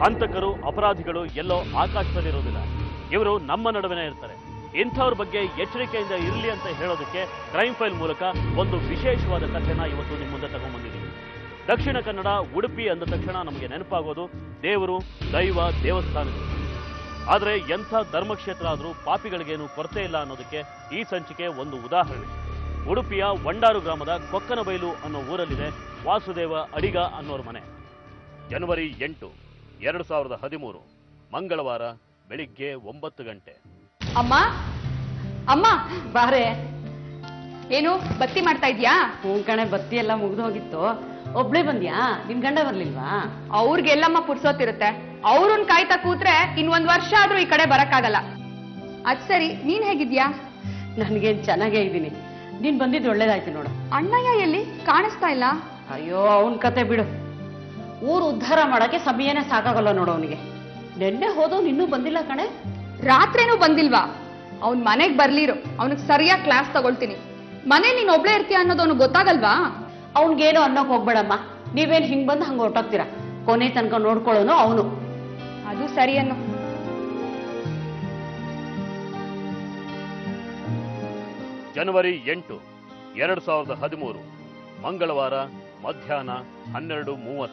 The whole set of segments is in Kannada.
ಹಂತಕರು ಅಪರಾಧಿಗಳು ಎಲ್ಲೋ ಆಕಾಶದಲ್ಲಿರೋದಿಲ್ಲ, ಇವರು ನಮ್ಮ ನಡುವೆನೇ ಇರ್ತಾರೆ. ಇಂಥವ್ರ ಬಗ್ಗೆ ಎಚ್ಚರಿಕೆಯಿಂದ ಇರಲಿ ಅಂತ ಹೇಳೋದಕ್ಕೆ ಕ್ರೈಮ್ ಫೈಲ್ ಮೂಲಕ ಒಂದು ವಿಶೇಷವಾದ ಕಥೆನ ಇವತ್ತು ನಿಮ್ಮ ಮುಂದೆ ತಗೊಂಡ್ಬಂದಿದ್ದೀವಿ. ದಕ್ಷಿಣ ಕನ್ನಡ ಉಡುಪಿ ಅಂದ ತಕ್ಷಣ ನಮಗೆ ನೆನಪಾಗೋದು ದೇವರು, ದೈವ, ದೇವಸ್ಥಾನಗಳು. ಆದರೆ ಎಂಥ ಧರ್ಮಕ್ಷೇತ್ರ ಆದರೂ ಪಾಪಿಗಳಿಗೇನು ಕೊರತೆ ಇಲ್ಲ ಅನ್ನೋದಕ್ಕೆ ಈ ಸಂಚಿಕೆ ಒಂದು ಉದಾಹರಣೆ. ಉಡುಪಿಯ ವಂಡಾರು ಗ್ರಾಮದ ಕೊಕ್ಕನಬೈಲು ಅನ್ನೋ ಊರಲ್ಲಿದೆ ವಾಸುದೇವ ಅಡಿಗ ಅನ್ನೋರ ಮನೆ. ಜನವರಿ 8, 2013 ಮಂಗಳವಾರ ಬೆಳಿಗ್ಗೆ 9 ಗಂಟೆ. ಅಮ್ಮ ಅಮ್ಮ ಬಾರೆ. ಏನು ಬತ್ತಿ ಮಾಡ್ತಾ ಇದ್ಯಾ? ಹ್ಞೂ ಕಣೆ, ಬತ್ತಿ ಎಲ್ಲ ಮುಗ್ದು ಹೋಗಿತ್ತು. ಒಬ್ಳೇ ಬಂದ್ಯಾ? ನಿನ್ ಗಂಡ ಬರ್ಲಿಲ್ವಾ? ಅವ್ರಿಗೆಲ್ಲಮ್ಮ ಪುರ್ಸೋತಿರುತ್ತೆ. ಅವ್ರನ್ನ ಕಾಯ್ತಾ ಕೂತ್ರೆ ಇನ್ನೊಂದ್ ವರ್ಷ ಆದ್ರೂ ಈ ಕಡೆ ಬರಕ್ಕಾಗಲ್ಲ. ಅದ್ ಸರಿ, ನೀನ್ ಹೇಗಿದ್ಯಾ? ನನ್ಗೇನ್ ಚೆನ್ನಾಗೇ ಇದ್ದೀನಿ. ನೀನ್ ಬಂದಿದ್ದು ಒಳ್ಳೇದಾಯ್ತು ನೋಡು. ಅಣ್ಣಯ್ಯ ಎಲ್ಲಿ ಕಾಣಿಸ್ತಾ ಇಲ್ಲ? ಅಯ್ಯೋ, ಅವನ್ ಕತೆ ಬಿಡು. ಊರು ಉದ್ಧಾರ ಮಾಡಕ್ಕೆ ಸಮಯನೇ ಸಾಕಾಗಲ್ಲ ನೋಡು ಅವನಿಗೆ. ನೆನ್ನೆ ಹೋದವ್ ಇನ್ನೂ ಬಂದಿಲ್ಲ ಕಣೆ. ರಾತ್ರಿನೂ ಬಂದಿಲ್ವಾ? ಅವ್ನ್ ಮನೆಗ್ ಬರ್ಲಿರು, ಅವನಿಗೆ ಸರಿಯಾಗಿ ಕ್ಲಾಸ್ ತಗೊಳ್ತೀನಿ. ಮನೆ ನೀನ್ ಒಬ್ಳೇ ಇರ್ತೀಯ ಅನ್ನೋದು ಅವ್ನಿಗೆ ಗೊತ್ತಾಗಲ್ವಾ? ಅವ್ನ್ಗೇನು ಅನ್ನೋಕ್ ಹೋಗ್ಬೇಡಮ್ಮ. ನೀವೇನ್ ಹಿಂಗ್ ಬಂದು ಹಂಗ ಹೊರಟೋಗ್ತೀರಾ? ಕೊನೆ ತನಕ ನೋಡ್ಕೊಳ್ಳೋನು ಅವನು. ಅದು ಸರಿ ಅನ್ನು. ಜನವರಿ 8, 2013 ಮಂಗಳವಾರ ಮಧ್ಯಾಹ್ನ 12:30.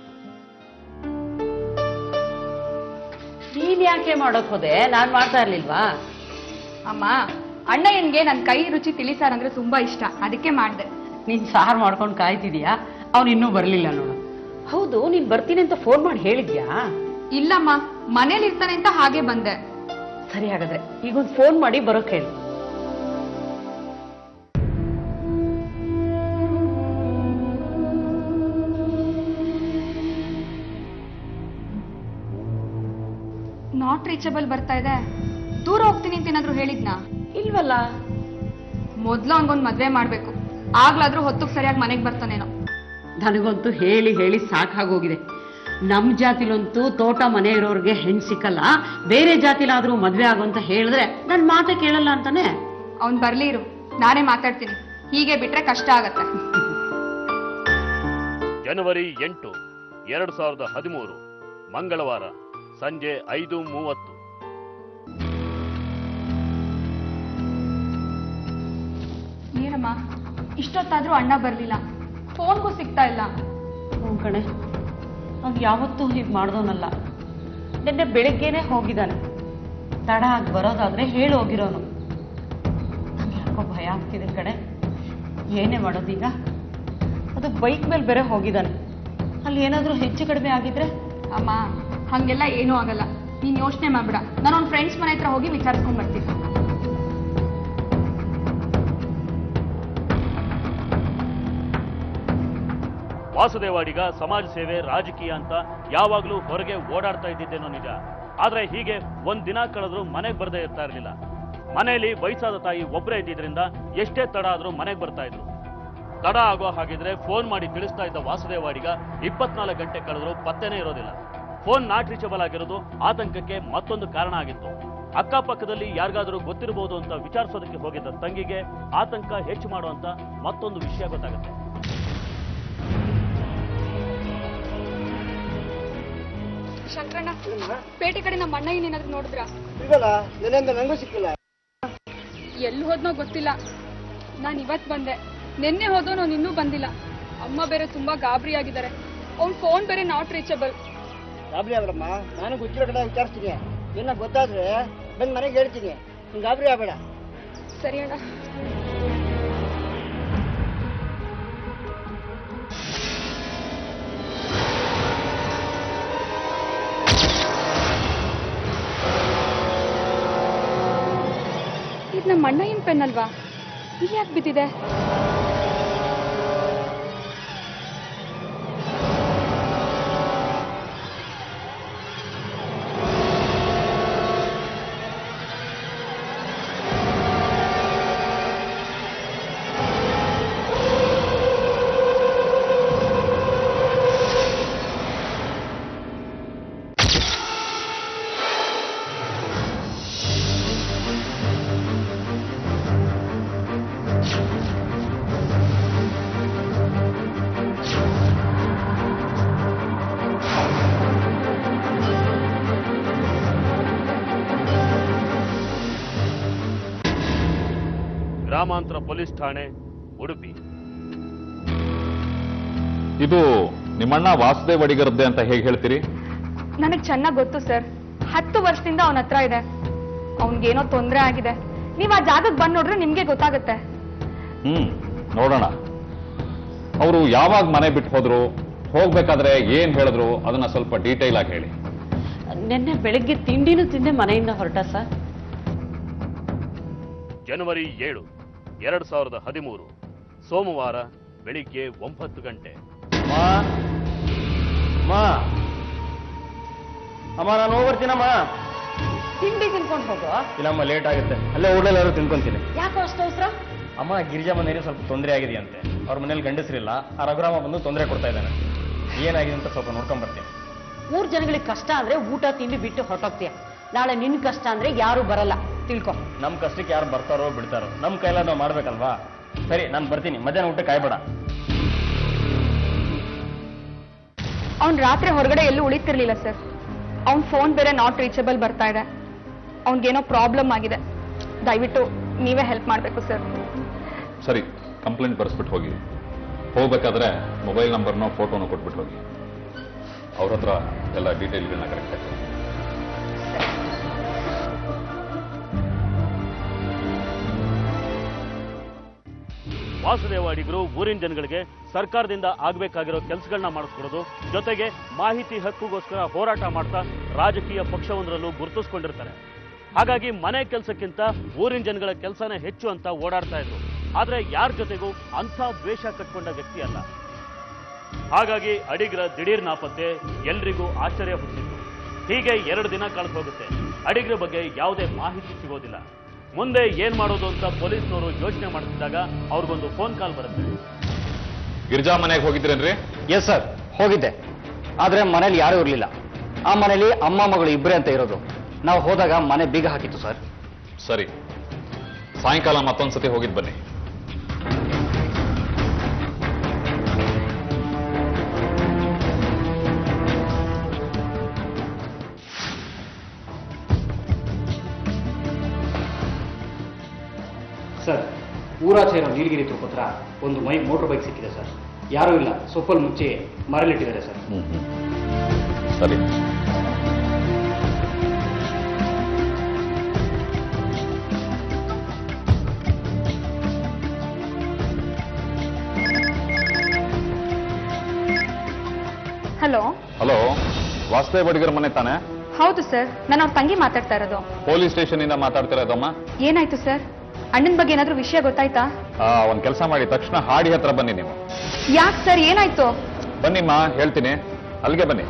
ನೀನ್ ಯಾಕೆ ಮಾಡೋಕ್ ಹೋದೆ? ನಾನ್ ಮಾಡ್ತಾ ಇರ್ಲಿಲ್ವಾ? ಅಮ್ಮ, ಅಣ್ಣಯ್ಯನ್ಗೆ ನನ್ ಕೈ ರುಚಿ ತಿಳಿಸಾರ್ ಅಂದ್ರೆ ತುಂಬಾ ಇಷ್ಟ, ಅದಕ್ಕೆ ಮಾಡ್ದೆ. ನೀನ್ ಸಾರು ಮಾಡ್ಕೊಂಡು ಕಾಯ್ತಿದೀಯಾ? ಅವ್ನು ಇನ್ನೂ ಬರ್ಲಿಲ್ಲ ನೋಡು. ಹೌದು, ನೀನ್ ಬರ್ತೀನಿ ಅಂತ ಫೋನ್ ಮಾಡಿ ಹೇಳಿದ್ಯಾ? ಇಲ್ಲಮ್ಮ, ಮನೇಲಿ ಇರ್ತಾನೆ ಅಂತ ಹಾಗೆ ಬಂದೆ. ಸರಿ, ಹಾಗಾದ್ರೆ ಈಗೊಂದು ಫೋನ್ ಮಾಡಿ ಬರೋಕ್ ಹೇಳಿ. ನಾಟ್ ರೀಚಬಲ್ ಬರ್ತಾ ಇದೆ. ದೂರ ಹೋಗ್ತೀನಿ ಅಂತ ಏನಾದ್ರು ಹೇಳಿದ್ನಾ? ಇಲ್ವಲ್ಲ. ಮೊದ್ಲು ಹಂಗೊಂದ್ ಮದ್ವೆ ಮಾಡ್ಬೇಕು, ಆಗ್ಲಾದ್ರೂ ಹೊತ್ತಿಗೆ ಸರಿಯಾಗಿ ಮನೆಗ್ ಬರ್ತಾನೇನೋ. ನನಗಂತೂ ಹೇಳಿ ಹೇಳಿ ಸಾಕಾಗೋಗಿದೆ. ನಮ್ ಜಾತಿಲಂತೂ ತೋಟ ಮನೆ ಇರೋರ್ಗೆ ಹೆಣ್ ಸಿಕ್ಕಲ್ಲ, ಬೇರೆ ಜಾತಿಲಾದ್ರೂ ಮದ್ವೆ ಆಗು ಅಂತ ಹೇಳಿದ್ರೆ ನನ್ ಮಾತೆ ಕೇಳಲ್ಲ ಅಂತಾನೆ. ಅವ್ನ್ ಬರ್ಲಿ ಇರು, ನಾನೇ ಮಾತಾಡ್ತೀನಿ. ಹೀಗೆ ಬಿಟ್ರೆ ಕಷ್ಟ ಆಗತ್ತೆ. ಜನವರಿ 8, 2013 ಮಂಗಳವಾರ ಸಂಜೆ 5:30. ಏನಮ್ಮ, ಇಷ್ಟೊತ್ತಾದ್ರೂ ಅಣ್ಣ ಬರ್ಲಿಲ್ಲ, ಫೋನ್ಗೂ ಸಿಗ್ತಾ ಇಲ್ಲ. ಹ್ಞೂ ಕಣೆ, ಅವ್ನು ಯಾವತ್ತೂ ಹೀಗೆ ಮಾಡ್ದವನಲ್ಲ. ನಿನ್ನೆ ಬೆಳಿಗ್ಗೆನೆ ಹೋಗಿದ್ದಾನೆ. ತಡ ಆಗಿ ಬರೋದಾದ್ರೆ ಹೇಳಿ ಹೋಗಿರೋನು. ನಂಗೆ ಯಾಕೋ ಭಯ ಆಗ್ತಿದೆ ಕಣೆ. ಏನೇ ಮಾಡೋದೀಗ? ಅದು ಬೈಕ್ ಮೇಲೆ ಬೇರೆ ಹೋಗಿದ್ದಾನೆ. ಅಲ್ಲಿ ಏನಾದರೂ ಹೆಚ್ಚು ಕಡಿಮೆ ಆಗಿದ್ರೆ? ಅಮ್ಮ, ಹಂಗೆಲ್ಲ ಏನೂ ಆಗಲ್ಲ, ನೀನ್ ಯೋಚನೆ ಮಾಡ್ಬೇಡ. ನಾನು ಅವ್ನ ಫ್ರೆಂಡ್ಸ್ ಮನೆ ಹತ್ರ ಹೋಗಿ ವಿಚಾರಿಸ್ಕೊಂಡ್ ಬರ್ತೀನಿ. ವಾಸುದೇವಾಡಿಗ ಸಮಾಜ ಸೇವೆ, ರಾಜಕೀಯ ಅಂತ ಯಾವಾಗಲೂ ಹೊರಗೆ ಓಡಾಡ್ತಾ ಇದ್ದಿದ್ದೇನೋ ನಿಜ. ಆದ್ರೆ ಹೀಗೆ ಒಂದ್ ದಿನ ಕಳೆದ್ರೂ ಮನೆಗೆ ಬರದೇ ಇರ್ತಾ ಇರಲಿಲ್ಲ. ಮನೆಯಲ್ಲಿ ವಯಸ್ಸಾದ ತಾಯಿ ಒಬ್ಬರೇ ಇದ್ದಿದ್ರಿಂದ ಎಷ್ಟೇ ತಡ ಆದ್ರೂ ಮನೆಗೆ ಬರ್ತಾ ಇದ್ರು. ತಡ ಆಗೋ ಹಾಗಿದ್ರೆ ಫೋನ್ ಮಾಡಿ ತಿಳಿಸ್ತಾ ಇದ್ದ ವಾಸುದೇವಾಡಿಗ 24 ಗಂಟೆ ಕಳೆದ್ರೂ ಪತ್ತೆನೇ ಇರೋದಿಲ್ಲ. ಫೋನ್ ನಾಟ್ ರೀಚಬಲ್ ಆಗಿರೋದು ಆತಂಕಕ್ಕೆ ಮತ್ತೊಂದು ಕಾರಣ ಆಗಿತ್ತು. ಅಕ್ಕಪಕ್ಕದಲ್ಲಿ ಯಾರಿಗಾದ್ರೂ ಗೊತ್ತಿರಬಹುದು ಅಂತ ವಿಚಾರಿಸೋದಕ್ಕೆ ಹೋಗಿದ್ದ ತಂಗಿಗೆ ಆತಂಕ ಹೆಚ್ಚು ಮಾಡುವಂತ ಮತ್ತೊಂದು ವಿಷಯ ಗೊತ್ತಾಗುತ್ತೆ. ಶಂಕರಣ್ಣ, ಪೇಟೆ ಕಡೆ ನಮ್ಮ ಅಣ್ಣ ಏನಾದ್ರು ನೋಡಿದ್ರ? ನಂಗೂ ಸಿಕ್ಕಿಲ್ಲ. ಎಲ್ಲಿ ಹೋದ್ನೋ ಗೊತ್ತಿಲ್ಲ. ನಾನು ಇವತ್ತು ಬಂದೆ, ನಿನ್ನೆ ಹೋದೋನು ಇನ್ನೂ ಬಂದಿಲ್ಲ. ಅಮ್ಮ ಬೇರೆ ತುಂಬಾ ಗಾಬರಿ ಆಗಿದ್ದಾರೆ. ಅವ್ನ್ ಫೋನ್ ಬೇರೆ ನಾಟ್ ರೀಚಬಲ್. ಗಾಬರಿ ಆಗ್ಬೇಡಮ್ಮ, ನಾನು ಗೊತ್ತಿರೋ ಕಡೆ ವಿಚಾರಿಸ್ತೀನಿ. ಏನ ಗೊತ್ತಾದ್ರೆ ಬಂದ್ ಮನೆಗೆ ಹೇಳ್ತೀನಿ. ನೀನ್ ಗಾಬರಿ ಆಗ್ಬೇಡ. ಸರಿ ಅಣ್ಣ. ಇದು ನಮ್ಮ ಅಣ್ಣಯ್ಯನ ಪೆನ್ ಅಲ್ವಾ? ಇಲ್ಲಿ ಯಾಕೆ ಬಿದ್ದಿದೆ? ಗ್ರಾಮಾಂತರ ಪೊಲೀಸ್ ಠಾಣೆ, ಉಡುಪಿ. ಇದು ನಿಮ್ಮಣ್ಣ ವಾಸುದೇವ್ ಅಡಿಗರದ್ದೇ ಅಂತ ಹೇಗೆ ಹೇಳ್ತೀರಿ? ನನಗೆ ಚೆನ್ನಾಗಿ ಗೊತ್ತು ಸರ್. 10 ವರ್ಷದಿಂದ ಅವನ ಹತ್ರ ಇದೆ. ಅವನಿಗೇನೋ ತೊಂದರೆ ಆಗಿದೆ. ನೀವು ಆ ಜಾಗಕ್ಕೆ ಬಂದು ನೋಡಿದ್ರೆ ನಿಮ್ಗೆ ಗೊತ್ತಾಗುತ್ತೆ. ನೋಡೋಣ. ಅವರು ಯಾವಾಗ ಮನೆ ಬಿಟ್ಟು ಹೋದ್ರು, ಹೋಗ್ಬೇಕಾದ್ರೆ ಏನ್ ಹೇಳಿದ್ರು ಅದನ್ನ ಸ್ವಲ್ಪ ಡೀಟೇಲ್ ಆಗಿ ಹೇಳಿ. ನಿನ್ನೆ ಬೆಳಗ್ಗೆ ತಿಂಡಿನೂ ತಿಂದೆ ಮನೆಯಿಂದ ಹೊರಟ ಸರ್. ಜನವರಿ 7, 2013 ಸೋಮವಾರ ಬೆಳಿಗ್ಗೆ 9 ಗಂಟೆ. ಅಮ್ಮ ನಾನು ಹೋಗ್ಬರ್ತೀನಮ್ಮ. ತಿಂಡಿ ತಿನ್ಕೊಂಡು ಹೋಗೋ. ಇಲ್ಲಮ್ಮ ಲೇಟ್ ಆಗುತ್ತೆ, ಅಲ್ಲೇ ಊರಲ್ಲಾದ್ರು ತಿನ್ಕೊಂತೀನಿ. ಯಾಕೋ ಅಷ್ಟು ಅವಸರ? ಅಮ್ಮ ಗಿರಿಜಾ ಮನೆಯಲ್ಲಿ ಸ್ವಲ್ಪ ತೊಂದರೆ ಆಗಿದೆಯಂತೆ. ಅವ್ರ ಮನೇಲಿ ಗಂಡಸರಿಲ್ಲ, ಆ ರಘುರಾಮ ಬಂದು ತೊಂದರೆ ಕೊಡ್ತಾ ಇದ್ದಾನೆ. ಏನಾಗಿದೆ ಅಂತ ಸ್ವಲ್ಪ ನೋಡ್ಕೊಂಡ್ ಬರ್ತೀನಿ. 3 ಜನಗಳಿಗೆ ಕಷ್ಟ ಅಂದ್ರೆ ಊಟ ತಿಂಡಿ ಬಿಟ್ಟು ಹೊರಟೋಗ್ತೀಯ. ನಾಳೆ ನಿನ್ ಕಷ್ಟ ಅಂದ್ರೆ ಯಾರು ಬರಲ್ಲ, ತಿಳ್ಕೊ. ನಮ್ ಕಷ್ಟಕ್ಕೆ ಯಾರು ಬರ್ತಾರೋ ಬಿಡ್ತಾರೋ, ನಮ್ ಕೈಲ ನಾವು ಮಾಡ್ಬೇಕಲ್ವಾ? ಸರಿ, ನಾನು ಬರ್ತೀನಿ. ಮಧ್ಯಾಹ್ನ ಊಟ ಕಾಯ್ಬೇಡ. ಅವ್ನು ರಾತ್ರಿ ಹೊರಗಡೆ ಎಲ್ಲೂ ಉಳಿತಿರ್ಲಿಲ್ಲ ಸರ್. ಅವ್ನ ಫೋನ್ ಬೇರೆ ನಾಟ್ ರೀಚಬಲ್ ಬರ್ತಾ ಇದೆ. ಅವ್ನಿಗೇನೋ ಪ್ರಾಬ್ಲಮ್ ಆಗಿದೆ. ದಯವಿಟ್ಟು ನೀವೇ ಹೆಲ್ಪ್ ಮಾಡಬೇಕು ಸರ್. ಸರಿ, ಕಂಪ್ಲೇಂಟ್ ಬರ್ಸ್ಬಿಟ್ಟು ಹೋಗಿ. ಹೋಗ್ಬೇಕಾದ್ರೆ ಮೊಬೈಲ್ ನಂಬರ್ನೋ ಫೋಟೋನೋ ಕೊಟ್ಬಿಟ್ಟು ಹೋಗಿ. ಅವ್ರ ಹತ್ರ ಎಲ್ಲ ಡೀಟೇಲ್ಗಳನ್ನ ಕರೆಕ್ಟ್ ಆಗಿ. ವಾಸುದೇವ ಅಡಿಗರು ಊರಿನ ಜನಗಳಿಗೆ ಸರ್ಕಾರದಿಂದ ಆಗಬೇಕಾಗಿರೋ ಕೆಲಸಗಳನ್ನ ಮಾಡಿಸ್ಕೊಡೋದು, ಜೊತೆಗೆ ಮಾಹಿತಿ ಹಕ್ಕುಗೋಸ್ಕರ ಹೋರಾಟ ಮಾಡ್ತಾ ರಾಜಕೀಯ ಪಕ್ಷವೊಂದರಲ್ಲೂ ಗುರುತಿಸ್ಕೊಂಡಿರ್ತಾರೆ. ಹಾಗಾಗಿ ಮನೆ ಕೆಲಸಕ್ಕಿಂತ ಊರಿನ ಜನಗಳ ಕೆಲಸನೇ ಹೆಚ್ಚು ಅಂತ ಓಡಾಡ್ತಾ ಇದ್ರು. ಆದ್ರೆ ಯಾರ ಜೊತೆಗೂ ಅಂಥ ದ್ವೇಷ ಕಟ್ಕೊಂಡ ವ್ಯಕ್ತಿ ಅಲ್ಲ. ಹಾಗಾಗಿ ಅಡಿಗರ ದಿಢೀರ್ ನಾಪತ್ತೆ ಎಲ್ರಿಗೂ ಆಶ್ಚರ್ಯ ಹುಟ್ಟಿತ್ತು. ಹೀಗೆ 2 ದಿನ ಕಳೆದು ಹೋಗುತ್ತೆ. ಅಡಿಗರ ಬಗ್ಗೆ ಯಾವುದೇ ಮಾಹಿತಿ ಸಿಗೋದಿಲ್ಲ. ಮುಂದೆ ಏನ್ ಮಾಡೋದು ಅಂತ ಪೊಲೀಸ್ನವರು ಯೋಚನೆ ಮಾಡ್ತಿದ್ದಾಗ ಅವ್ರಿಗೊಂದು ಫೋನ್ ಕಾಲ್ ಬರುತ್ತೆ. ಗಿರಿಜಾ ಮನೆಗೆ ಹೋಗಿದ್ರೇನ್ರಿ? ಎಸ್ ಸರ್, ಹೋಗಿದ್ದೆ. ಆದ್ರೆ ಮನೇಲಿ ಯಾರೂ ಇರಲಿಲ್ಲ. ಆ ಮನೇಲಿ ಅಮ್ಮ ಮಗಳು ಇಬ್ಬರೇ ಅಂತ ಇರೋದು. ನಾವು ಹೋದಾಗ ಮನೆ ಬೀಗ ಹಾಕಿತ್ತು ಸರ್. ಸರಿ, ಸಾಯಂಕಾಲ ಮತ್ತೊಂದ್ಸತಿ ಹೋಗಿದ್ ಬನ್ನಿ. ಸರ್, ಊರಾಚೆ ಇರೋ ನೀಲಗಿರಿ ತುರ್ಕ ಹತ್ರ ಒಂದು ಮೋಟರ್ ಬೈಕ್ ಸಿಕ್ಕಿದೆ ಸರ್. ಯಾರೂ ಇಲ್ಲ, ಸೊಪ್ಪಲ್ಲಿ ಮುಚ್ಚಿ ಮರಳಿಟ್ಟಿದ್ದಾರೆ ಸರ್. ಸರಿ. ಹಲೋ. ಹಲೋ, ವಾಸುದೇವ್ ಅಡಿಗರ ಮನೆ ತಾನೆ? ಹೌದು ಸರ್, ನಾನು ಅವ್ರ ತಂಗಿ ಮಾತಾಡ್ತಾ ಇರೋದು. ಪೊಲೀಸ್ ಸ್ಟೇಷನ್ ಇಂದ ಮಾತಾಡ್ತಿರೋದಮ್ಮ. ಏನಾಯ್ತು ಸರ್? ಅಣ್ಣನ ಬಗ್ಗೆ ಏನಾದ್ರೂ ವಿಷಯ ಗೊತ್ತಾಯ್ತಾ? ಒಂದ್ ಕೆಲಸ ಮಾಡಿ, ತಕ್ಷಣ ಹಾಡಿ ಹತ್ರ ಬನ್ನಿ ನೀವು. ಯಾಕೆ ಸರ್, ಏನಾಯ್ತು? ಬನ್ನಿಮ್ಮ, ಹೇಳ್ತೀನಿ. ಅಲ್ಲಿಗೆ ಬನ್ನಿ.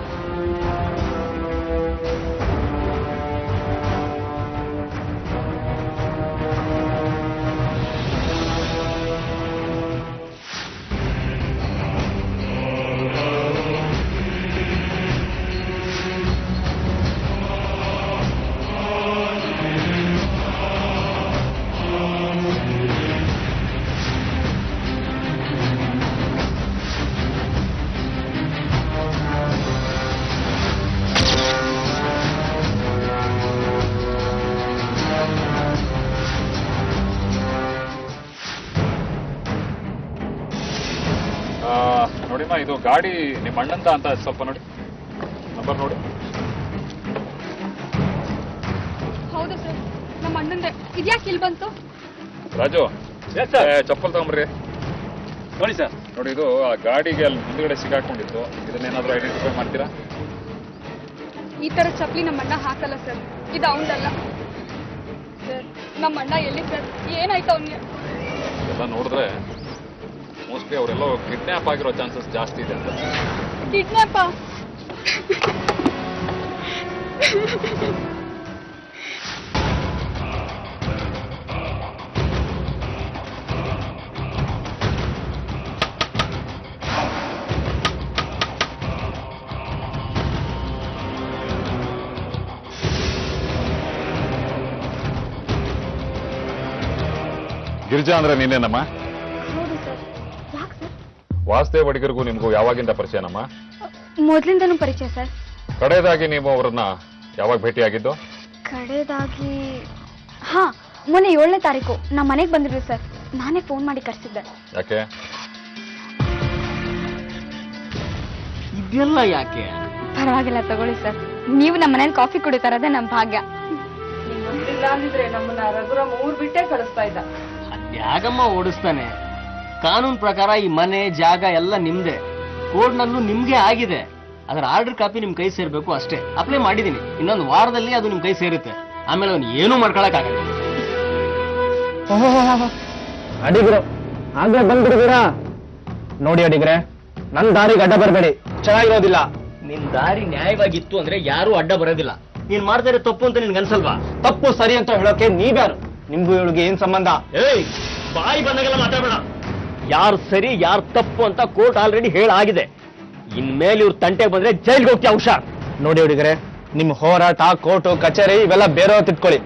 ನೋಡಿಮ್ಮ, ಇದು ಗಾಡಿ ನಿಮ್ಮ ಅಣ್ಣಂದ ಅಂತ ಸ್ವಲ್ಪ ನೋಡಿ, ನಂಬರ್ ನೋಡಿ. ಹೌದು ಸರ್, ನಮ್ಮ ಅಣ್ಣಂದೆ. ಇದ್ಯಾಕೆ ಇಲ್ಲಿ ಬಂತು? ರಾಜು, ಚಪ್ಪಲ್ ತಗೊಂಬ್ರಿ. ನೋಡಿ ಸರ್. ನೋಡಿ, ಇದು ಆ ಗಾಡಿಗೆ ಅಲ್ಲಿ ಮುಂದ್ಗಡೆ ಸಿಗಾಕೊಂಡಿತ್ತು. ಇದನ್ನೇನಾದ್ರೂ ಐಡೆಂಟಿಫೈ ಮಾಡ್ತೀರಾ? ಈ ತರ ಚಪ್ಪಲಿ ನಮ್ಮ ಅಣ್ಣ ಹಾಕಲ್ಲ ಸರ್. ಇದು ಅವನದಲ್ಲ ಸರ್. ನಮ್ಮ ಅಣ್ಣ ಎಲ್ಲಿ ಸರ್? ಏನಾಯ್ತು ಅವನಿಗೆ? ಎಲ್ಲ ನೋಡಿದ್ರೆ ಮೋಸ್ಟ್ಲಿ ಅವರೆಲ್ಲ ಕಿಡ್ನ್ಯಾಪ್ ಆಗಿರೋ ಚಾನ್ಸಸ್ ಜಾಸ್ತಿ ಇದೆ ಅಂತ. ಕಿಡ್ನಾಪ? ಗಿರಿಜಾ ಅಂದ್ರೆ ನೀನೇನಮ್ಮ? ಹೌದು ಸರ್. ಯಾಕೆ ಸರ್? ವಾಸುದೇವ್ ಅಡಿಗರಿಗೂ ನಿಮಗೂ ಯಾವಾಗಿಂದ ಪರಿಚಯನಮ್ಮ? ಮೊದಲಿಂದನೂ ಪರಿಚಯ ಸರ್. ಕಡೆಯದಾಗಿ ನೀವು ಅವರನ್ನ ಯಾವಾಗ ಭೇಟಿಯಾಗಿದ್ದು? ಕಡೆದಾಗಿ ಮೊನ್ನೆ 7ನೇ ತಾರೀಕು ನಮ್ಮ ಮನೆಗೆ ಬಂದಿದ್ರು ಸರ್. ನಾನೇ ಫೋನ್ ಮಾಡಿ ಕರೆಸಿದ್ದೆ. ಯಾಕೆ? ಇದೆಲ್ಲ ಯಾಕೆ? ಪರವಾಗಿಲ್ಲ ತಗೊಳ್ಳಿ ಸರ್. ನೀವು ನಮ್ಮ ಮನೇಲಿ ಕಾಫಿ ಕುಡಿತಾರದೇ ನಮ್ಮ ಭಾಗ್ಯ. ಗೊತ್ತಿಲ್ಲ ಅಂದಿದ್ರೆ ನಮ್ಮನ್ನ ರಘುರಾಮ್ ಊರ್ ಬಿಟ್ಟೇ ಕಳಿಸ್ತಾ ಇದ್ದ. ಅದ್ಯಾಗಮ್ಮ ಓಡಿಸ್ತಾನೆ? ಕಾನೂನು ಪ್ರಕಾರ ಈ ಮನೆ ಜಾಗ ಎಲ್ಲ ನಿಮ್ದೆ, ಕೋರ್ಟ್ನಲ್ಲೂ ನಿಮ್ಗೆ ಆಗಿದೆ. ಅದರ ಆರ್ಡರ್ ಕಾಪಿ ನಿಮ್ ಕೈ ಸೇರ್ಬೇಕು ಅಷ್ಟೇ. ಅಪ್ಲೈ ಮಾಡಿದೀನಿ, ಇನ್ನೊಂದು ವಾರದಲ್ಲಿ ಅದು ನಿಮ್ ಕೈ ಸೇರುತ್ತೆ. ಆಮೇಲೆ ಅವ್ನು ಏನೂ ಮಾಡ್ಕೊಳಕ್ ಆಗಲ್ಲ. ಅಡಿಗ್ರು ಆಗ್ಲೇ ಬಂದ್ಬಿಡ್ಬೇಡ. ನೋಡಿ ಅಡಿಗ್ರೆ, ನನ್ ದಾರಿಗೆ ಅಡ್ಡ ಬರಬೇಡಿ, ಚೆನ್ನಾಗಿರೋದಿಲ್ಲ. ನಿನ್ ದಾರಿ ನ್ಯಾಯವಾಗಿತ್ತು ಅಂದ್ರೆ ಯಾರು ಅಡ್ಡ ಬರೋದಿಲ್ಲ. ನೀನ್ ಮಾಡ್ತಾ ಇರೋ ತಪ್ಪು ಅಂತ ನಿನ್ಗೆ ಅನ್ಸಲ್ವಾ? ತಪ್ಪು ಸರಿ ಅಂತ ಹೇಳೋಕೆ ನೀವ್ಯಾರು? ನಿಮ್ಗೂ ಇವಳಿಗೆ ಏನ್ ಸಂಬಂಧ? ಏಯ್, ಬಾಯಿ ಬಂದಾಗೆಲ್ಲ ಮಾತಾಡಬೇಡ. ಯಾರು ಸರಿ ಯಾರು ತಪ್ಪು ಅಂತ ಕೋರ್ಟ್ ಆಲ್ರೆಡಿ ಹೇಳಾಗಿದೆ. ಇನ್ಮೇಲೆ ಇವ್ರ ತಂಟೆಗೆ ಬಂದ್ರೆ ಜೈಲ್ಗೆ ಹೋಗ್ತೀಯ, ಹುಷಾರ್. ನೋಡಿ ಹುಡುಗರೆ, ನಿಮ್ ಹೋರಾಟ ಕೋರ್ಟು ಕಚೇರಿ ಇವೆಲ್ಲ ಬೇರೆಯವ್ರು ತಿಟ್ಕೊಳ್ಳಿ.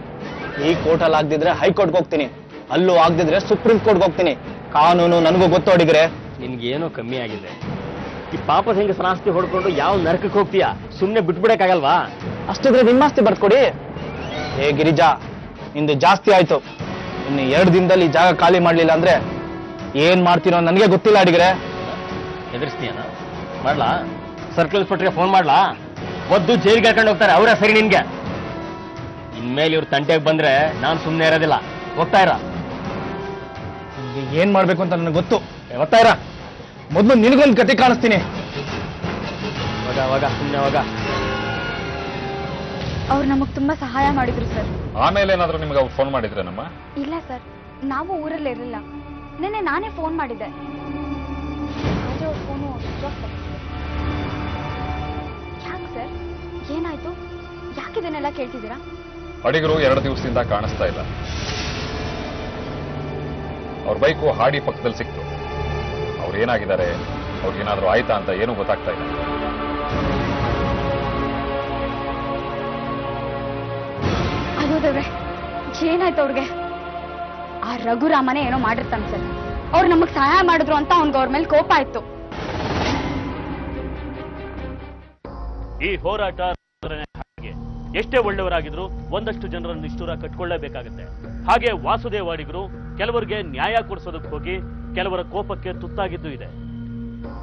ಈ ಕೋರ್ಟಲ್ಲಿ ಆಗ್ದಿದ್ರೆ ಹೈಕೋರ್ಟ್ಗೆ ಹೋಗ್ತೀನಿ, ಅಲ್ಲೂ ಆಗ್ದಿದ್ರೆ ಸುಪ್ರೀಂ ಕೋರ್ಟ್ಗೆ ಹೋಗ್ತೀನಿ. ಕಾನೂನು ನನಗೂ ಗೊತ್ತು ಹುಡುಗರೆ. ನಿನ್ಗೇನೋ ಕಮ್ಮಿ ಆಗಿದೆ. ಈ ಪಾಪದ ಹೆಂಗೆ ಸನಾಸ್ತಿ ಹೊಡ್ಕೊಂಡು ಯಾವ ನರಕಕ್ಕೆ ಹೋಗ್ತೀಯಾ? ಸುಮ್ನೆ ಬಿಟ್ಬಿಡಕ್ಕಾಗಲ್ವಾ? ಅಷ್ಟಿದ್ರೆ ನಿಮ್ಮಾಸ್ತಿ ಬರ್ಕೊಡಿ. ಏ ಗಿರಿಜಾ, ಇಂದು ಜಾಸ್ತಿ ಆಯ್ತು. ಇನ್ನು 2 ದಿನದಲ್ಲಿ ಜಾಗ ಖಾಲಿ ಮಾಡ್ಲಿಲ್ಲ ಅಂದ್ರೆ ಏನ್ ಮಾಡ್ತೀನೋ ನನಗೆ ಗೊತ್ತಿಲ್ಲ ಅಡಿಗರೆ. ಎದುರಿಸ್ತೀಯನ? ಮಾಡ್ಲಾ? ಸರ್ಕಲ್ ಇನ್ಸ್ಪೆಕ್ಟರ್ಗೆ ಫೋನ್ ಮಾಡ್ಲಾ? ಒದ್ದು ಜೈಲ್ಗೆ ಹಾಕೊಂಡು ಹೋಗ್ತಾರೆ, ಅವರೇ ಸರಿ ನಿನ್ಗೆ. ಇನ್ಮೇಲೆ ಇವ್ರ ತಂಟೆಗೆ ಬಂದ್ರೆ ನಾನು ಸುಮ್ಮನೆ ಇರೋದಿಲ್ಲ. ಹೋಗ್ತಾ ಇರ. ಏನ್ ಮಾಡ್ಬೇಕು ಅಂತ ನನಗೆ ಗೊತ್ತು. ಹೋಗ್ತಾ ಇರ. ಮೊದಲು ನಿನಗೊಂದು ಕತೆ ಕಾಣಿಸ್ತೀನಿ. ಅವಾಗ ಸುಮ್ಮನೆ ಅವಾಗ. ಅವ್ರು ನಮಗ್ ತುಂಬಾ ಸಹಾಯ ಮಾಡಿದ್ರು ಸರ್. ಆಮೇಲೆ ಏನಾದರೂ ನಿಮ್ಗೆ ಅವ್ರು ಫೋನ್ ಮಾಡಿದ್ರೇನಮ್ಮ? ಇಲ್ಲ ಸರ್, ನಾವು ಊರಲ್ಲಿ ಇರಲಿಲ್ಲ. ನೆನ್ನೆ ನಾನೇ ಫೋನ್ ಮಾಡಿದ್ದೆ. ಆದ್ರೆ ಅವ್ರ ಫೋನು ಸ್ವಿಚ್ ಆಫ್ ಆಗ್ತಿದೆ. ಯಾಕೆ ಸರ್, ಏನಾಯ್ತು? ಯಾಕೆ ಇದನ್ನೆಲ್ಲ ಕೇಳ್ತಿದ್ದೀರಾ? ಅಡಿಗರು 2 ದಿವಸದಿಂದ ಕಾಣಿಸ್ತಾ ಇಲ್ಲ. ಅವ್ರ ಬೈಕು ಹಾಡಿ ಪಕ್ಕದಲ್ಲಿ ಸಿಕ್ತು. ಅವ್ರು ಏನಾಗಿದ್ದಾರೆ, ಅವ್ರಿಗೇನಾದ್ರೂ ಆಯ್ತಾ ಅಂತ ಏನೂ ಗೊತ್ತಾಗ್ತಾ ಇಲ್ಲ. ಅಯ್ಯೋ ದೇವ್ರೆ, ಏನಾಯ್ತು ಅವ್ರಿಗೆ? ಆ ರಘುರಾಮನೇ ಏನೋ ಮಾಡಿರ್ತಾನೆ ಸರ್. ಅವ್ರು ನಮಗ್ ಸಹಾಯ ಮಾಡಿದ್ರು ಅಂತ ಅವ್ನಿಗೆ ಅವ್ರ ಮೇಲೆ ಕೋಪ ಆಯ್ತು. ಈ ಹೋರಾಟ ಹಾಗೆ ಎಷ್ಟೇ ಒಳ್ಳೆಯವರಾಗಿದ್ರು ಒಂದಷ್ಟು ಜನರನ್ನು ನಿಷ್ಠುರ ಕಟ್ಕೊಳ್ಳೇಬೇಕಾಗುತ್ತೆ. ಹಾಗೆ ವಾಸುದೇವ್ ಅಡಿಗರು ಕೆಲವರಿಗೆ ನ್ಯಾಯ ಕೊಡಿಸೋದಕ್ಕೆ ಹೋಗಿ ಕೆಲವರ ಕೋಪಕ್ಕೆ ತುತ್ತಾಗಿದ್ದು ಇದೆ.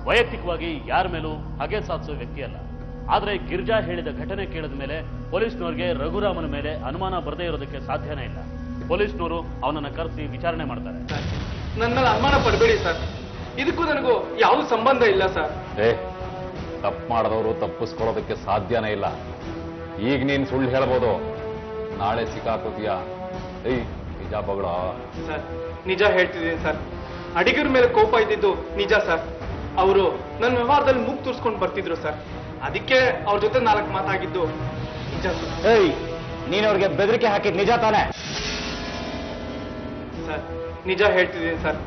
ವೈಯಕ್ತಿಕವಾಗಿ ಯಾರ ಮೇಲೂ ಹಗೆ ಸಾಧಿಸೋ ವ್ಯಕ್ತಿ ಅಲ್ಲ. ಆದ್ರೆ ಗಿರಿಜಾ ಹೇಳಿದ ಘಟನೆ ಕೇಳಿದ ಮೇಲೆ ಪೊಲೀಸ್ನವರಿಗೆ ರಘುರಾಮನ ಮೇಲೆ ಅನುಮಾನ ಬರದೇ ಇರೋದಕ್ಕೆ ಸಾಧ್ಯನೇ ಇಲ್ಲ. ಪೊಲೀಸ್ನವರು ಅವನನ್ನ ಕರೆಸಿ ವಿಚಾರಣೆ ಮಾಡ್ತಾರೆ. ನನ್ನ ಮೇಲೆ ಅನುಮಾನ ಪಡಬೇಡಿ ಸರ್, ಇದಕ್ಕೂ ನನಗೂ ಯಾವ ಸಂಬಂಧ ಇಲ್ಲ ಸರ್. ತಪ್ಪು ಮಾಡಿದವರು ತಪ್ಪಿಸ್ಕೊಳ್ಳೋದಕ್ಕೆ ಸಾಧ್ಯನೇ ಇಲ್ಲ. ಈಗ ನೀನ್ ಸುಳ್ಳು ಹೇಳ್ಬೋದು, ನಾಳೆ ಸಿಕ್ಕಾಕೋತೀಯ. ನಿಜ ಬಗಳ ಸರ್, ನಿಜ ಹೇಳ್ತಿದ್ದೀನಿ ಸರ್. ಅಡಿಗರ ಮೇಲೆ ಕೋಪ ಇದ್ದಿದ್ದು ನಿಜ ಸರ್. ಅವರು ನನ್ನ ವ್ಯವಹಾರದಲ್ಲಿ ಮುಗ್ ತೂರ್ಸ್ಕೊಂಡು ಬರ್ತಿದ್ರು ಸರ್. ಅದಕ್ಕೆ ಅವ್ರ ಜೊತೆ 4 ಮಾತಾಗಿದ್ದು ನಿಜ ಸರ್. ಏಯ್, ನೀನ್ ಅವ್ರಿಗೆ ಬೆದರಿಕೆ ಹಾಕಿದ್ ನಿಜ ತಾನೆ? ಸರ್, ನಿಜ ಹೇಳ್ತಿದ್ದೀನಿ ಸರ್.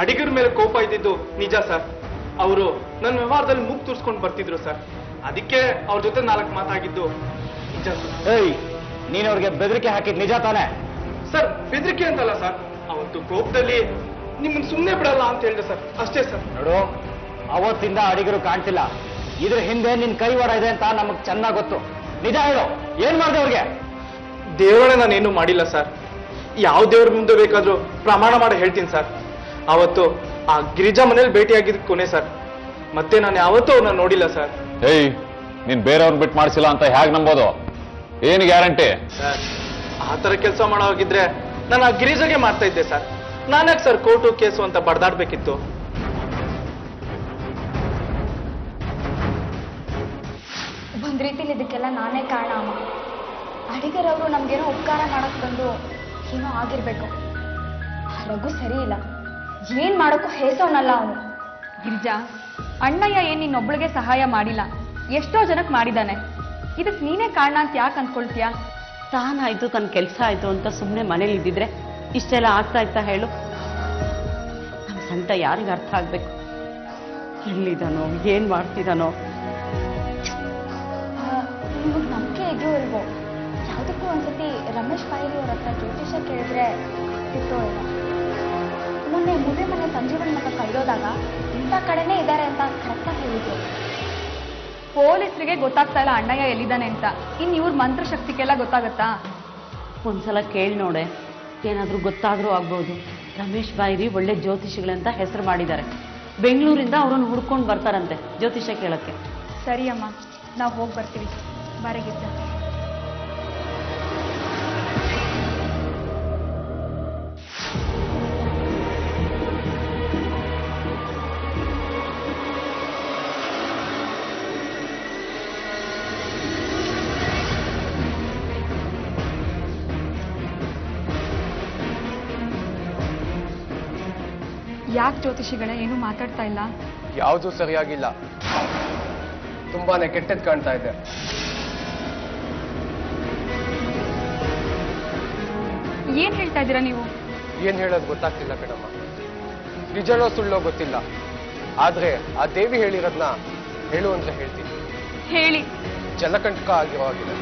ಅಡಿಗರ ಮೇಲೆ ಕೋಪ ಇದ್ದಿದ್ದು ನಿಜ ಸರ್. ಅವರು ನನ್ನ ವ್ಯವಹಾರದಲ್ಲಿ ಮುಗ್ ತೂರ್ಸ್ಕೊಂಡು ಬರ್ತಿದ್ರು ಸರ್. ಅದಕ್ಕೆ ಅವ್ರ ಜೊತೆ 4 ಮಾತಾಗಿದ್ದು ನಿಜ ಸರ್. ಏಯ್, ನೀನ್ ಅವ್ರಿಗೆ ಬೆದರಿಕೆ ಹಾಕಿದ್ ನಿಜ ತಾನೆ? ಸರ್, ಬೆದರಿಕೆ ಅಂತಲ್ಲ ಸರ್, ಅವತ್ತು ಕೋಪದಲ್ಲಿ ನಿಮ್ಮನ್ನ ಸುಮ್ಮನೆ ಬಿಡಲ್ಲ ಅಂತ ಹೇಳಿದೆ ಸರ್, ಅಷ್ಟೇ ಸರ್. ನೋಡು, ಅವತ್ತಿಂದ ಅಡಿಗರು ಕಾಣ್ತಿಲ್ಲ. ಇದ್ರ ಹಿಂದೆ ನಿನ್ ಕೈವಾಡ ಇದೆ ಅಂತ ನಮಗ್ ಚೆನ್ನಾಗ್ ಗೊತ್ತು. ನಿಜ ಹೇಳು, ಏನ್ ಮಾಡ್ದೆ ಅವ್ರಿಗೆ? ದೇವರೇ ನಾನೇನು ಮಾಡಿಲ್ಲ ಸರ್. ಯಾವ ದೇವ್ರ ಮುಂದೆ ಬೇಕಾದ್ರೂ ಪ್ರಮಾಣ ಮಾಡಿ ಹೇಳ್ತೀನಿ ಸರ್. ಅವತ್ತು ಆ ಗಿರಿಜಾ ಮನೇಲಿ ಭೇಟಿಯಾಗಿದ್ದು ಕೊನೆ ಸರ್. ಮತ್ತೆ ನಾನು ಯಾವತ್ತೂ ಅವ್ರನ್ನ ನೋಡಿಲ್ಲ ಸರ್. ನೀನ್ ಬೇರೆಯವ್ರನ್ನ ಬಿಟ್ಟು ಮಾಡಿಸಿಲ್ಲ ಅಂತ ಹೇಗೆ ನಂಬೋದು? ಏನು ಗ್ಯಾರಂಟಿ? ಸರ್, ಆ ಥರ ಕೆಲಸ ಮಾಡೋ ಹೋಗಿದ್ರೆ ನಾನು ಆ ಗಿರಿಜಾಗೆ ಮಾಡ್ತಾ ಇದ್ದೆ ಸರ್. ನಾನ್ಯಾಕೆ ಸರ್ ಕೋರ್ಟು ಕೇಸು ಅಂತ ಬಡ್ದಾಡ್ಬೇಕಿತ್ತು? ಒಂದ್ ರೀತಿಲಿ ಇದಕ್ಕೆಲ್ಲ ನಾನೇ ಕಾರಣ ಅಮ್ಮ. ಅಡಿಗರವರು ನಮ್ಗೇನೋ ಉಪಕಾರ ಮಾಡಕ್ ಬಂದು ಏನೋ ಆಗಿರ್ಬೇಕು. ಆ ರಘು ಸರಿ ಇಲ್ಲ, ಏನ್ ಮಾಡೋಕ್ಕೂ ಹೇಸೋನಲ್ಲ ಅವನು. ಗಿರಿಜಾ, ಅಣ್ಣಯ್ಯ ಏನ್ ನಿನ್ನೊಬ್ಳಿಗೆ ಸಹಾಯ ಮಾಡಿಲ್ಲ, ಎಷ್ಟೋ ಜನಕ್ಕೆ ಮಾಡಿದಾನೆ. ಇದಕ್ ನೀನೇ ಕಾರಣ ಅಂತ ಯಾಕೆ ಅಂದ್ಕೊಳ್ತೀಯಾ? ತಾನಾಯ್ತು, ತನ್ನ ಕೆಲಸ ಆಯ್ತು ಅಂತ ಸುಮ್ಮನೆ ಮನೇಲಿ ಇದ್ದಿದ್ರೆ ಇಷ್ಟೆಲ್ಲ ಆಗ್ತಾ ಇತ್ತಾ ಹೇಳು? ನಮ್ಮ ಸಂತ ಯಾರಿಗೆ ಅರ್ಥ ಆಗ್ಬೇಕು? ಎಲ್ಲಿದ್ದಾನೋ, ಏನ್ ಮಾಡ್ತಿದ್ದಾನೋ? ನಿಮಗೆ ನಂಬಿಕೆ ಇದೆಯೋ ಇಲ್ವೋ, ಯಾವುದಕ್ಕೂ ಒಂದ್ಸತಿ ರಮೇಶ್ ಪಾಯಿರಿ ಅವ್ರ ಹತ್ರ ಜ್ಯೋತಿಷ ಕೇಳಿದ್ರೆ ಆಗ್ತಿತ್ತೋ ಏನೋ. ಮೊನ್ನೆ ಮುಂದೆ ಮನೆ ಸಂಜೀವನ್ ಮಠ ಕಳೆದೋದಾಗ ಇಂಥ ಕಡೆನೇ ಇದ್ದಾರೆ ಅಂತ ಕರೆಕ್ಟಾಗಿ ಹೇಳಿದ್ರು. ಪೊಲೀಸರಿಗೆ ಗೊತ್ತಾಗ್ತಾ ಇಲ್ಲ ಅಣ್ಣಯ್ಯ ಎಲ್ಲಿದ್ದಾನೆ ಅಂತ. ಇನ್ನು ಇವ್ರ ಮಂತ್ರಶಕ್ತಿಗೆಲ್ಲ ಗೊತ್ತಾಗತ್ತಾ? ಒಂದ್ಸಲ ಕೇಳಿ ನೋಡೆ, ಏನಾದ್ರೂ ಗೊತ್ತಾದ್ರೂ ಆಗ್ಬೋದು. ರಮೇಶ್ ಬಾಯಿರಿ ಒಳ್ಳೆ ಜ್ಯೋತಿಷಿಗಳಂತ ಹೆಸರು ಮಾಡಿದ್ದಾರೆ. ಬೆಂಗಳೂರಿಂದ ಅವರನ್ನು ಹುಡ್ಕೊಂಡು ಬರ್ತಾರಂತೆ ಜ್ಯೋತಿಷ್ಯ ಕೇಳಕ್ಕೆ. ಸರಿ ಅಮ್ಮ, ನಾವು ಹೋಗಿ ಬರ್ತೀವಿ. ಬಾರಗಿದ್ದ ಯಾಕೆ ಜ್ಯೋತಿಷಿಗಳೇ ಏನು ಮಾತಾಡ್ತಾ ಇಲ್ಲ? ಯಾವುದೂ ಸರಿಯಾಗಿಲ್ಲ, ತುಂಬಾನೇ ಕೆಟ್ಟದ್ದು ಕಾಣ್ತಾ ಇದೆ. ಏನ್ ಹೇಳ್ತಾ ಇದ್ದೀರಾ ನೀವು? ಏನ್ ಹೇಳೋದು ಗೊತ್ತಾಗ್ತಿಲ್ಲ ಕಣಮ್ಮ. ನಿಜನೋ ಸುಳ್ಳೋ ಗೊತ್ತಿಲ್ಲ, ಆದ್ರೆ ಆ ದೇವಿ ಹೇಳಿರೋದ್ನ ಹೇಳು ಅಂದ್ರೆ ಹೇಳ್ತೀನಿ. ಹೇಳಿ. ಜಲಕಂಟಕ ಆಗಿರೋ ಆಗಿದೆ.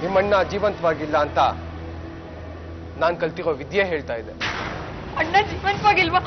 ನಿಮ್ಮಣ್ಣ ಜೀವಂತವಾಗಿಲ್ಲ ಅಂತ ನಾನ್ ಕಲ್ತಿರೋ ವಿದ್ಯೆ ಹೇಳ್ತಾ ಇದೆ. ಅಣ್ಣ ಜೀವಂತವಾಗಿಲ್ವಾ?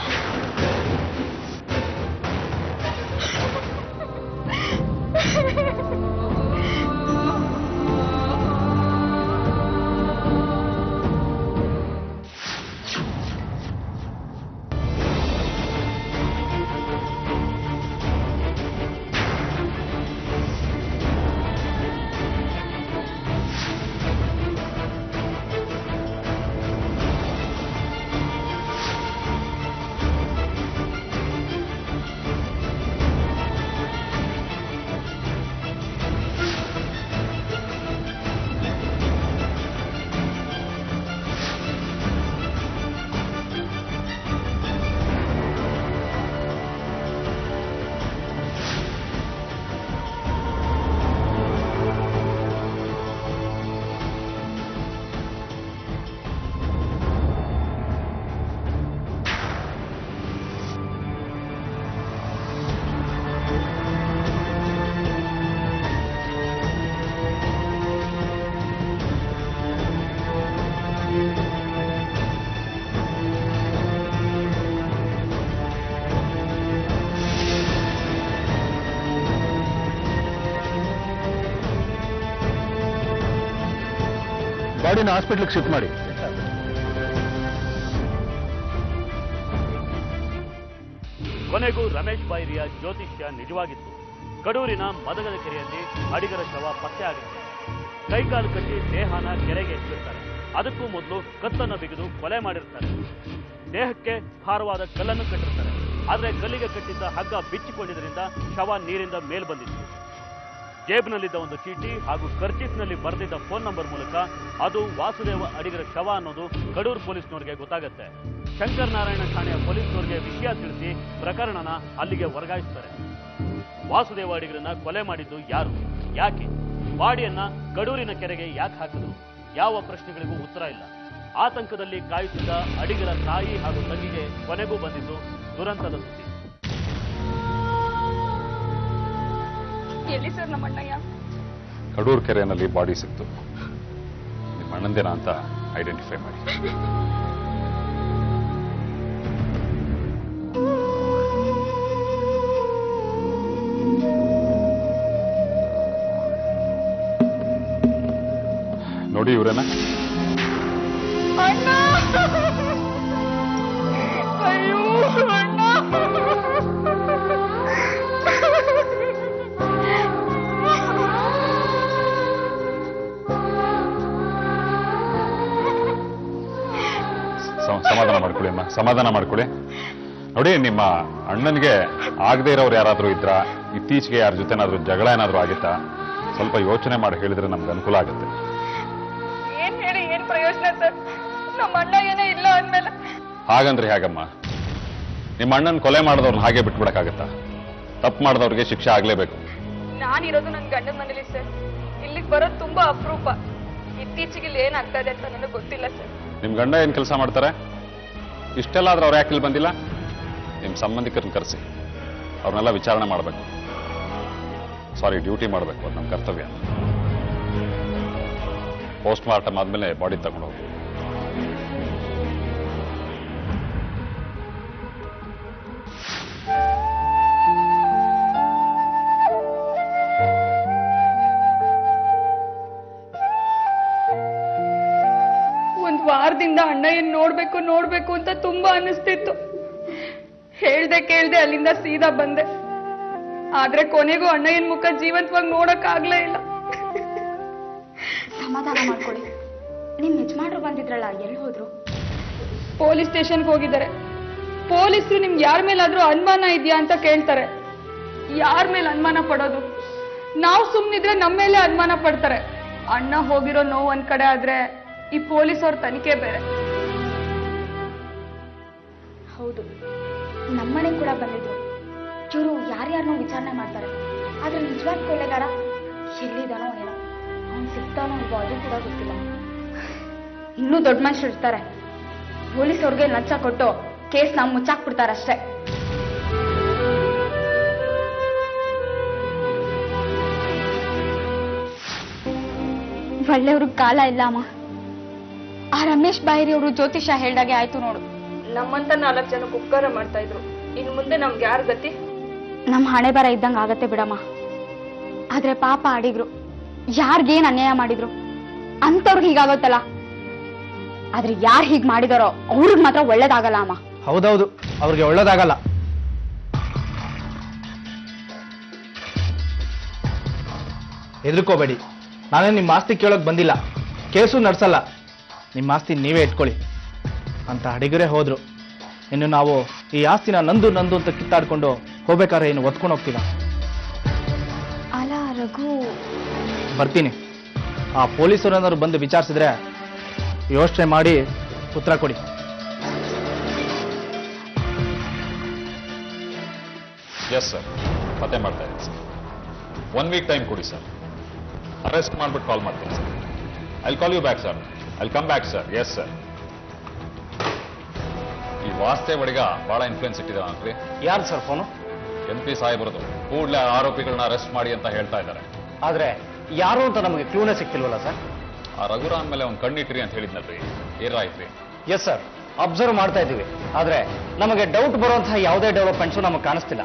ಬಾಡಿನ ಹಾಸ್ಪಿಟ್ಲಿಗೆ ಶಿಫ್ಟ್ ಮಾಡಿ. ಕೊನೆಗೂ ರಮೇಶ್ ಬಾಯಿರಿಯ ಜ್ಯೋತಿಷ್ಯ ನಿಜವಾಗಿತ್ತು. ಕಡೂರಿನ ಮದಗದ ಕೆರೆಯಲ್ಲಿ ಅಡಿಗರ ಶವ ಪತ್ತೆ ಆಗುತ್ತೆ. ಕೈಕಾಲು ಕಟ್ಟಿ ದೇಹನ ಕೆರೆಗೆ ಎತ್ತಿರ್ತಾರೆ. ಅದಕ್ಕೂ ಮೊದಲು ಕತ್ತನ್ನು ಬಿಗಿದು ಕೊಲೆ ಮಾಡಿರ್ತಾರೆ. ದೇಹಕ್ಕೆ ಭಾರವಾದ ಕಲ್ಲನ್ನು ಕಟ್ಟಿರ್ತಾರೆ. ಆದರೆ ಕಲ್ಲಿಗೆ ಕಟ್ಟಿದ್ದ ಹಗ್ಗ ಬಿಚ್ಚಿಕೊಂಡಿದ್ದರಿಂದ ಶವ ನೀರಿಂದ ಮೇಲ್ ಬಂದಿತ್ತು. ಜೇಬ್ನಲ್ಲಿದ್ದ ಒಂದು ಚೀಟಿ ಹಾಗೂ ಕರ್ಚೀಫ್ನಲ್ಲಿ ಬರೆದಿದ್ದ ಫೋನ್ ನಂಬರ್ ಮೂಲಕ ಅದು ವಾಸುದೇವ ಅಡಿಗರ ಶವ ಅನ್ನೋದು ಕಡೂರು ಪೊಲೀಸ್ನವ್ರಿಗೆ ಗೊತ್ತಾಗುತ್ತೆ. ಶಂಕರ್ ನಾರಾಯಣ ಠಾಣೆಯ ಪೊಲೀಸ್ನವ್ರಿಗೆ ವಿಷಯ ತಿಳಿಸಿ ಪ್ರಕರಣನ ಅಲ್ಲಿಗೆ ವರ್ಗಾಯಿಸ್ತಾರೆ. ವಾಸುದೇವ ಅಡಿಗರನ್ನ ಕೊಲೆ ಮಾಡಿದ್ದು ಯಾರು, ಯಾಕೆ, ಬಾಡಿಯನ್ನ ಕಡೂರಿನ ಕೆರೆಗೆ ಯಾಕೆ ಹಾಕಿದ್ರು, ಯಾವ ಪ್ರಶ್ನೆಗಳಿಗೂ ಉತ್ತರ ಇಲ್ಲ. ಆತಂಕದಲ್ಲಿ ಕಾಯುತ್ತಿದ್ದ ಅಡಿಗರ ತಾಯಿ ಹಾಗೂ ತಂಗಿಗೆ ಕೊನೆಗೂ ಬಂದಿದ್ದು ದುರಂತದ ಸುದ್ದಿ. ಎಲ್ಲಿ ಸರ್ ನಮ್ಮ ಅಣ್ಣಯ್ಯ? ಕಡೂರು ಕೆರೆಯಲ್ಲಿ ಬಾಡಿ ಸಿಕ್ತು. ನಿಮ್ಮ ಅಣ್ಣಂದೇನ ಅಂತ ಐಡೆಂಟಿಫೈ ಮಾಡಿ. ನೋಡಿ ಇವರೇನ? ಅಣ್ಣ! ಅಯ್ಯೋ ಅಣ್ಣ! ಸಮಾಧಾನ ಮಾಡ್ಕೊಳ್ಳಿ ಅಮ್ಮ, ಸಮಾಧಾನ ಮಾಡ್ಕೊಳ್ಳಿ. ನೋಡಿ, ನಿಮ್ಮ ಅಣ್ಣನಿಗೆ ಆಗದೆ ಇರೋರು ಯಾರಾದ್ರೂ ಇದ್ರ, ಇತ್ತೀಚೆಗೆ ಯಾರ ಜೊತೆನಾದ್ರೂ ಜಗಳ ಏನಾದ್ರೂ ಆಗಿತ್ತಾ? ಸ್ವಲ್ಪ ಯೋಚನೆ ಮಾಡಿ ಹೇಳಿದ್ರೆ ನಮ್ಗೆ ಅನುಕೂಲ ಆಗುತ್ತೆ. ಏನ್ ಹೇಳಿ ಏನ್ ಪ್ರಯೋಜನ ಸರ್? ನಮ್ಮ ಅಣ್ಣ ಏನೇ ಇಲ್ಲ ಅಂದ್ಮೇಲೆ ಹಾಗಂದ್ರೆ ಹೇಗಮ್ಮ? ನಿಮ್ಮ ಅಣ್ಣನ ಕೊಲೆ ಮಾಡಿದವ್ರನ್ನ ಹಾಗೆ ಬಿಟ್ಬಿಡಕ್ಕಾಗತ್ತಾ? ತಪ್ಪು ಮಾಡಿದವ್ರಿಗೆ ಶಿಕ್ಷೆ ಆಗ್ಲೇಬೇಕು. ನಾನಿರೋದು ನನ್ನ ಗಂಡನ ಮನೇಲಿ ಸರ್. ಇಲ್ಲಿಗೆ ಬರೋದು ತುಂಬಾ ಅಪರೂಪ. ಇತ್ತೀಚೆಗೆ ಇಲ್ಲಿ ಏನಾಗ್ತಾ ಇದೆ ಅಂತ ನನಗೆ ಗೊತ್ತಿಲ್ಲ ಸರ್. ನಿಮ್ ಗಂಡ ಏನ್ ಕೆಲಸ ಮಾಡ್ತಾರೆ? ಇಷ್ಟೆಲ್ಲ ಆದ್ರೆ ಅವ್ರು ಯಾಕೆ ಇಲ್ಲಿ ಬಂದಿಲ್ಲ? ನಿಮ್ ಸಂಬಂಧಿಕರನ್ನ ಕರೆಸಿ ಅವ್ರನ್ನೆಲ್ಲ ವಿಚಾರಣೆ ಮಾಡಬೇಕು. ಸಾರಿ, ಡ್ಯೂಟಿ ಮಾಡಬೇಕು, ಅದು ನಮ್ಮ ಕರ್ತವ್ಯ. ಪೋಸ್ಟ್ ಮಾರ್ಟಮ್ ಆದ್ಮೇಲೆ ಬಾಡಿ ತಗೊಂಡು ಹೋಗಿ. ವಾರದಿಂದ ಅಣ್ಣಯ್ಯನ್ ನೋಡ್ಬೇಕು ಅಂತ ತುಂಬಾ ಅನ್ನಿಸ್ತಿತ್ತು. ಹೇಳ್ದೆ ಕೇಳ್ದೆ ಅಲ್ಲಿಂದ ಸೀದಾ ಬಂದೆ. ಆದ್ರೆ ಕೊನೆಗೂ ಅಣ್ಣಯ್ಯನ್ ಮುಖ ಜೀವಂತವಾಗಿ ನೋಡಕ್ ಆಗ್ಲೇ ಇಲ್ಲ. ಸಮಾಧಾನ ಮಾಡ್ಕೊಳ್ಳಿ. ನಿಮ್ ಯಜಮಾನ್ರು ಬಂದಿದ್ರಲ್ಲ, ಎಲ್ಲಿ ಹೋದ್ರು? ಪೊಲೀಸ್ ಸ್ಟೇಷನ್ಗೆ ಹೋಗಿದ್ದಾರೆ. ಪೊಲೀಸರು ನಿಮ್ಗೆ ಯಾರ ಮೇಲಾದ್ರೂ ಅನುಮಾನ ಇದೆಯಾ ಅಂತ ಕೇಳ್ತಾರೆ. ಯಾರ ಮೇಲೆ ಅನುಮಾನ ಪಡೋದು? ನಾವು ಸುಮ್ಮನಿದ್ರೆ ನಮ್ಮ ಮೇಲೆ ಅನುಮಾನ ಪಡ್ತಾರೆ. ಅಣ್ಣ ಹೋಗಿರೋ ನೋವು ಒಂದ್ ಕಡೆ ಆದ್ರೆ ಈ ಪೊಲೀಸ್ ಅವ್ರ ತನಿಖೆ ಬೇರೆ. ಹೌದು, ನಮ್ಮನೆ ಕೂಡ ಬಂದಿದ್ರು. ಇವರು ಯಾರ್ಯಾರನ್ನೋ ವಿಚಾರಣೆ ಮಾಡ್ತಾರೆ. ಆದ್ರೆ ನಿಜವಾದ ಕೊಲೆಗಾರ ಎಲ್ಲಿದಾನೋ ಏನೋ, ಅವ್ನು ಸಿಗ್ತಾನೋ ಇಲ್ವೋ ಅದು ಕೂಡ ಗೊತ್ತಿಲ್ಲ. ಇನ್ನೂ ದೊಡ್ಡ ಮನುಷ್ಯರು ಇರ್ತಾರೆ. ಪೊಲೀಸ್ ಅವ್ರಿಗೆ ಲಂಚ ಕೊಟ್ಟು ಕೇಸ್ ನಾವು ಮುಚ್ಚಾಕ್ಬಿಡ್ತಾರಷ್ಟೇ. ಒಳ್ಳೆಯವ್ರಿಗೆ ಕಾಲ ಇಲ್ಲ ಅಮ್ಮ. ಆ ರಮೇಶ್ ಬಾಯಿರಿ ಅವರು ಜ್ಯೋತಿಷ ಹೇಳ್ದಾಗೆ ಆಯ್ತು ನೋಡು. ನಮ್ಮಂತ 4 ಜನಕ್ಕೆ ಉಪಕಾರ ಮಾಡ್ತಾ ಇದ್ರು. ಇನ್ನು ಮುಂದೆ ನಮ್ಗೆ ಯಾರ ಗತಿ? ನಮ್ಮ ಹಣೆ ಬರ ಇದ್ದಂಗೆ ಆಗತ್ತೆ ಬಿಡಮ್ಮ. ಆದ್ರೆ ಪಾಪ ಅಡಿಗ್ರು ಯಾರಿಗೇನ್ ಅನ್ಯಾಯ ಮಾಡಿದ್ರು ಅಂತವ್ರಿಗೆ ಹೀಗಾಗತ್ತಲ್ಲ. ಆದ್ರೆ ಯಾರು ಹೀಗ್ ಮಾಡಿದಾರೋ ಅವ್ರಿಗೆ ಮಾತ್ರ ಒಳ್ಳೇದಾಗಲ್ಲ ಅಮ್ಮ. ಹೌದೌದು, ಅವ್ರಿಗೆ ಒಳ್ಳೇದಾಗಲ್ಲ. ಹೆದರ್ಕೋಬೇಡಿ, ನಾನೇ ನಿಮ್ಮ ಆಸ್ತಿ ಕೇಳೋಕೆ ಬಂದಿಲ್ಲ, ಕೇಸು ನಡ್ಸಲ್ಲ. ನಿಮ್ಮ ಆಸ್ತಿ ನೀವೇ ಇಟ್ಕೊಳ್ಳಿ ಅಂತ ಅಡಿಗರೇ ಹೋದ್ರು. ಇನ್ನು ನಾವು ಈ ಆಸ್ತಿನ ನಂದು ಅಂತ ಕಿತ್ತಾಡ್ಕೊಂಡು ಹೋಗ್ಬೇಕಾದ್ರೆ ಏನು ಒತ್ಕೊಂಡು ಹೋಗ್ತೀವ? ಅಲ್ಲ ರಘು, ಬರ್ತೀನಿ. ಆ ಪೊಲೀಸರು ಬಂದು ವಿಚಾರಿಸಿದ್ರೆ ಯೋಚನೆ ಮಾಡಿ ಉತ್ತರ ಕೊಡಿ. ಎಸ್ ಸರ್, ಪತ್ತೆ ಮಾಡ್ತಾ ಇದ್ದೀನಿ ಸರ್. 1 ವೀಕ್ ಟೈಮ್ ಕೊಡಿ ಸರ್. ಅರೆಸ್ಟ್ ಮಾಡ್ಬಿಟ್ಟು ಕಾಲ್ ಮಾಡ್ತೀನಿ sir. I call you back sir. I come back sir. Yes sir. ಈ ವಾಸ್ತೆ ಬಡಿಗ ಬಹಳ ಇನ್ಫ್ಲೂಯೆನ್ಸ್ ಇಟ್ಟಿದೆ ಅಂತ್ರಿ. ಯಾರು ಸರ್ ಫೋನು? MP ಸಾಹೇಬರದು. ಕೂಡಲೇ ಆರೋಪಿಗಳನ್ನ ಅರೆಸ್ಟ್ ಮಾಡಿ ಅಂತ ಹೇಳ್ತಾ ಇದ್ದಾರೆ. ಆದ್ರೆ ಯಾರು ಅಂತ ನಮಗೆ ಕ್ಲೂನೇ ಸಿಕ್ತಿಲ್ವಲ್ಲ ಸರ್? ಆ ರಘುರಾಮ್ ಮೇಲೆ ಒಂದು ಕಣ್ಣಿಟ್ರಿ ಅಂತ ಹೇಳಿದ್ನಲ್ರಿ, ಏನಾಯ್ತ್ರಿ? ಎಸ್ ಸರ್, ಅಬ್ಸರ್ವ್ ಮಾಡ್ತಾ ಇದ್ದೀವಿ. ಆದ್ರೆ ನಮಗೆ ಡೌಟ್ ಬರುವಂತಹ ಯಾವುದೇ ಡೆವಲಪ್ಮೆಂಟ್ಸು ನಮಗೆ ಕಾಣಿಸ್ತಿಲ್ಲ.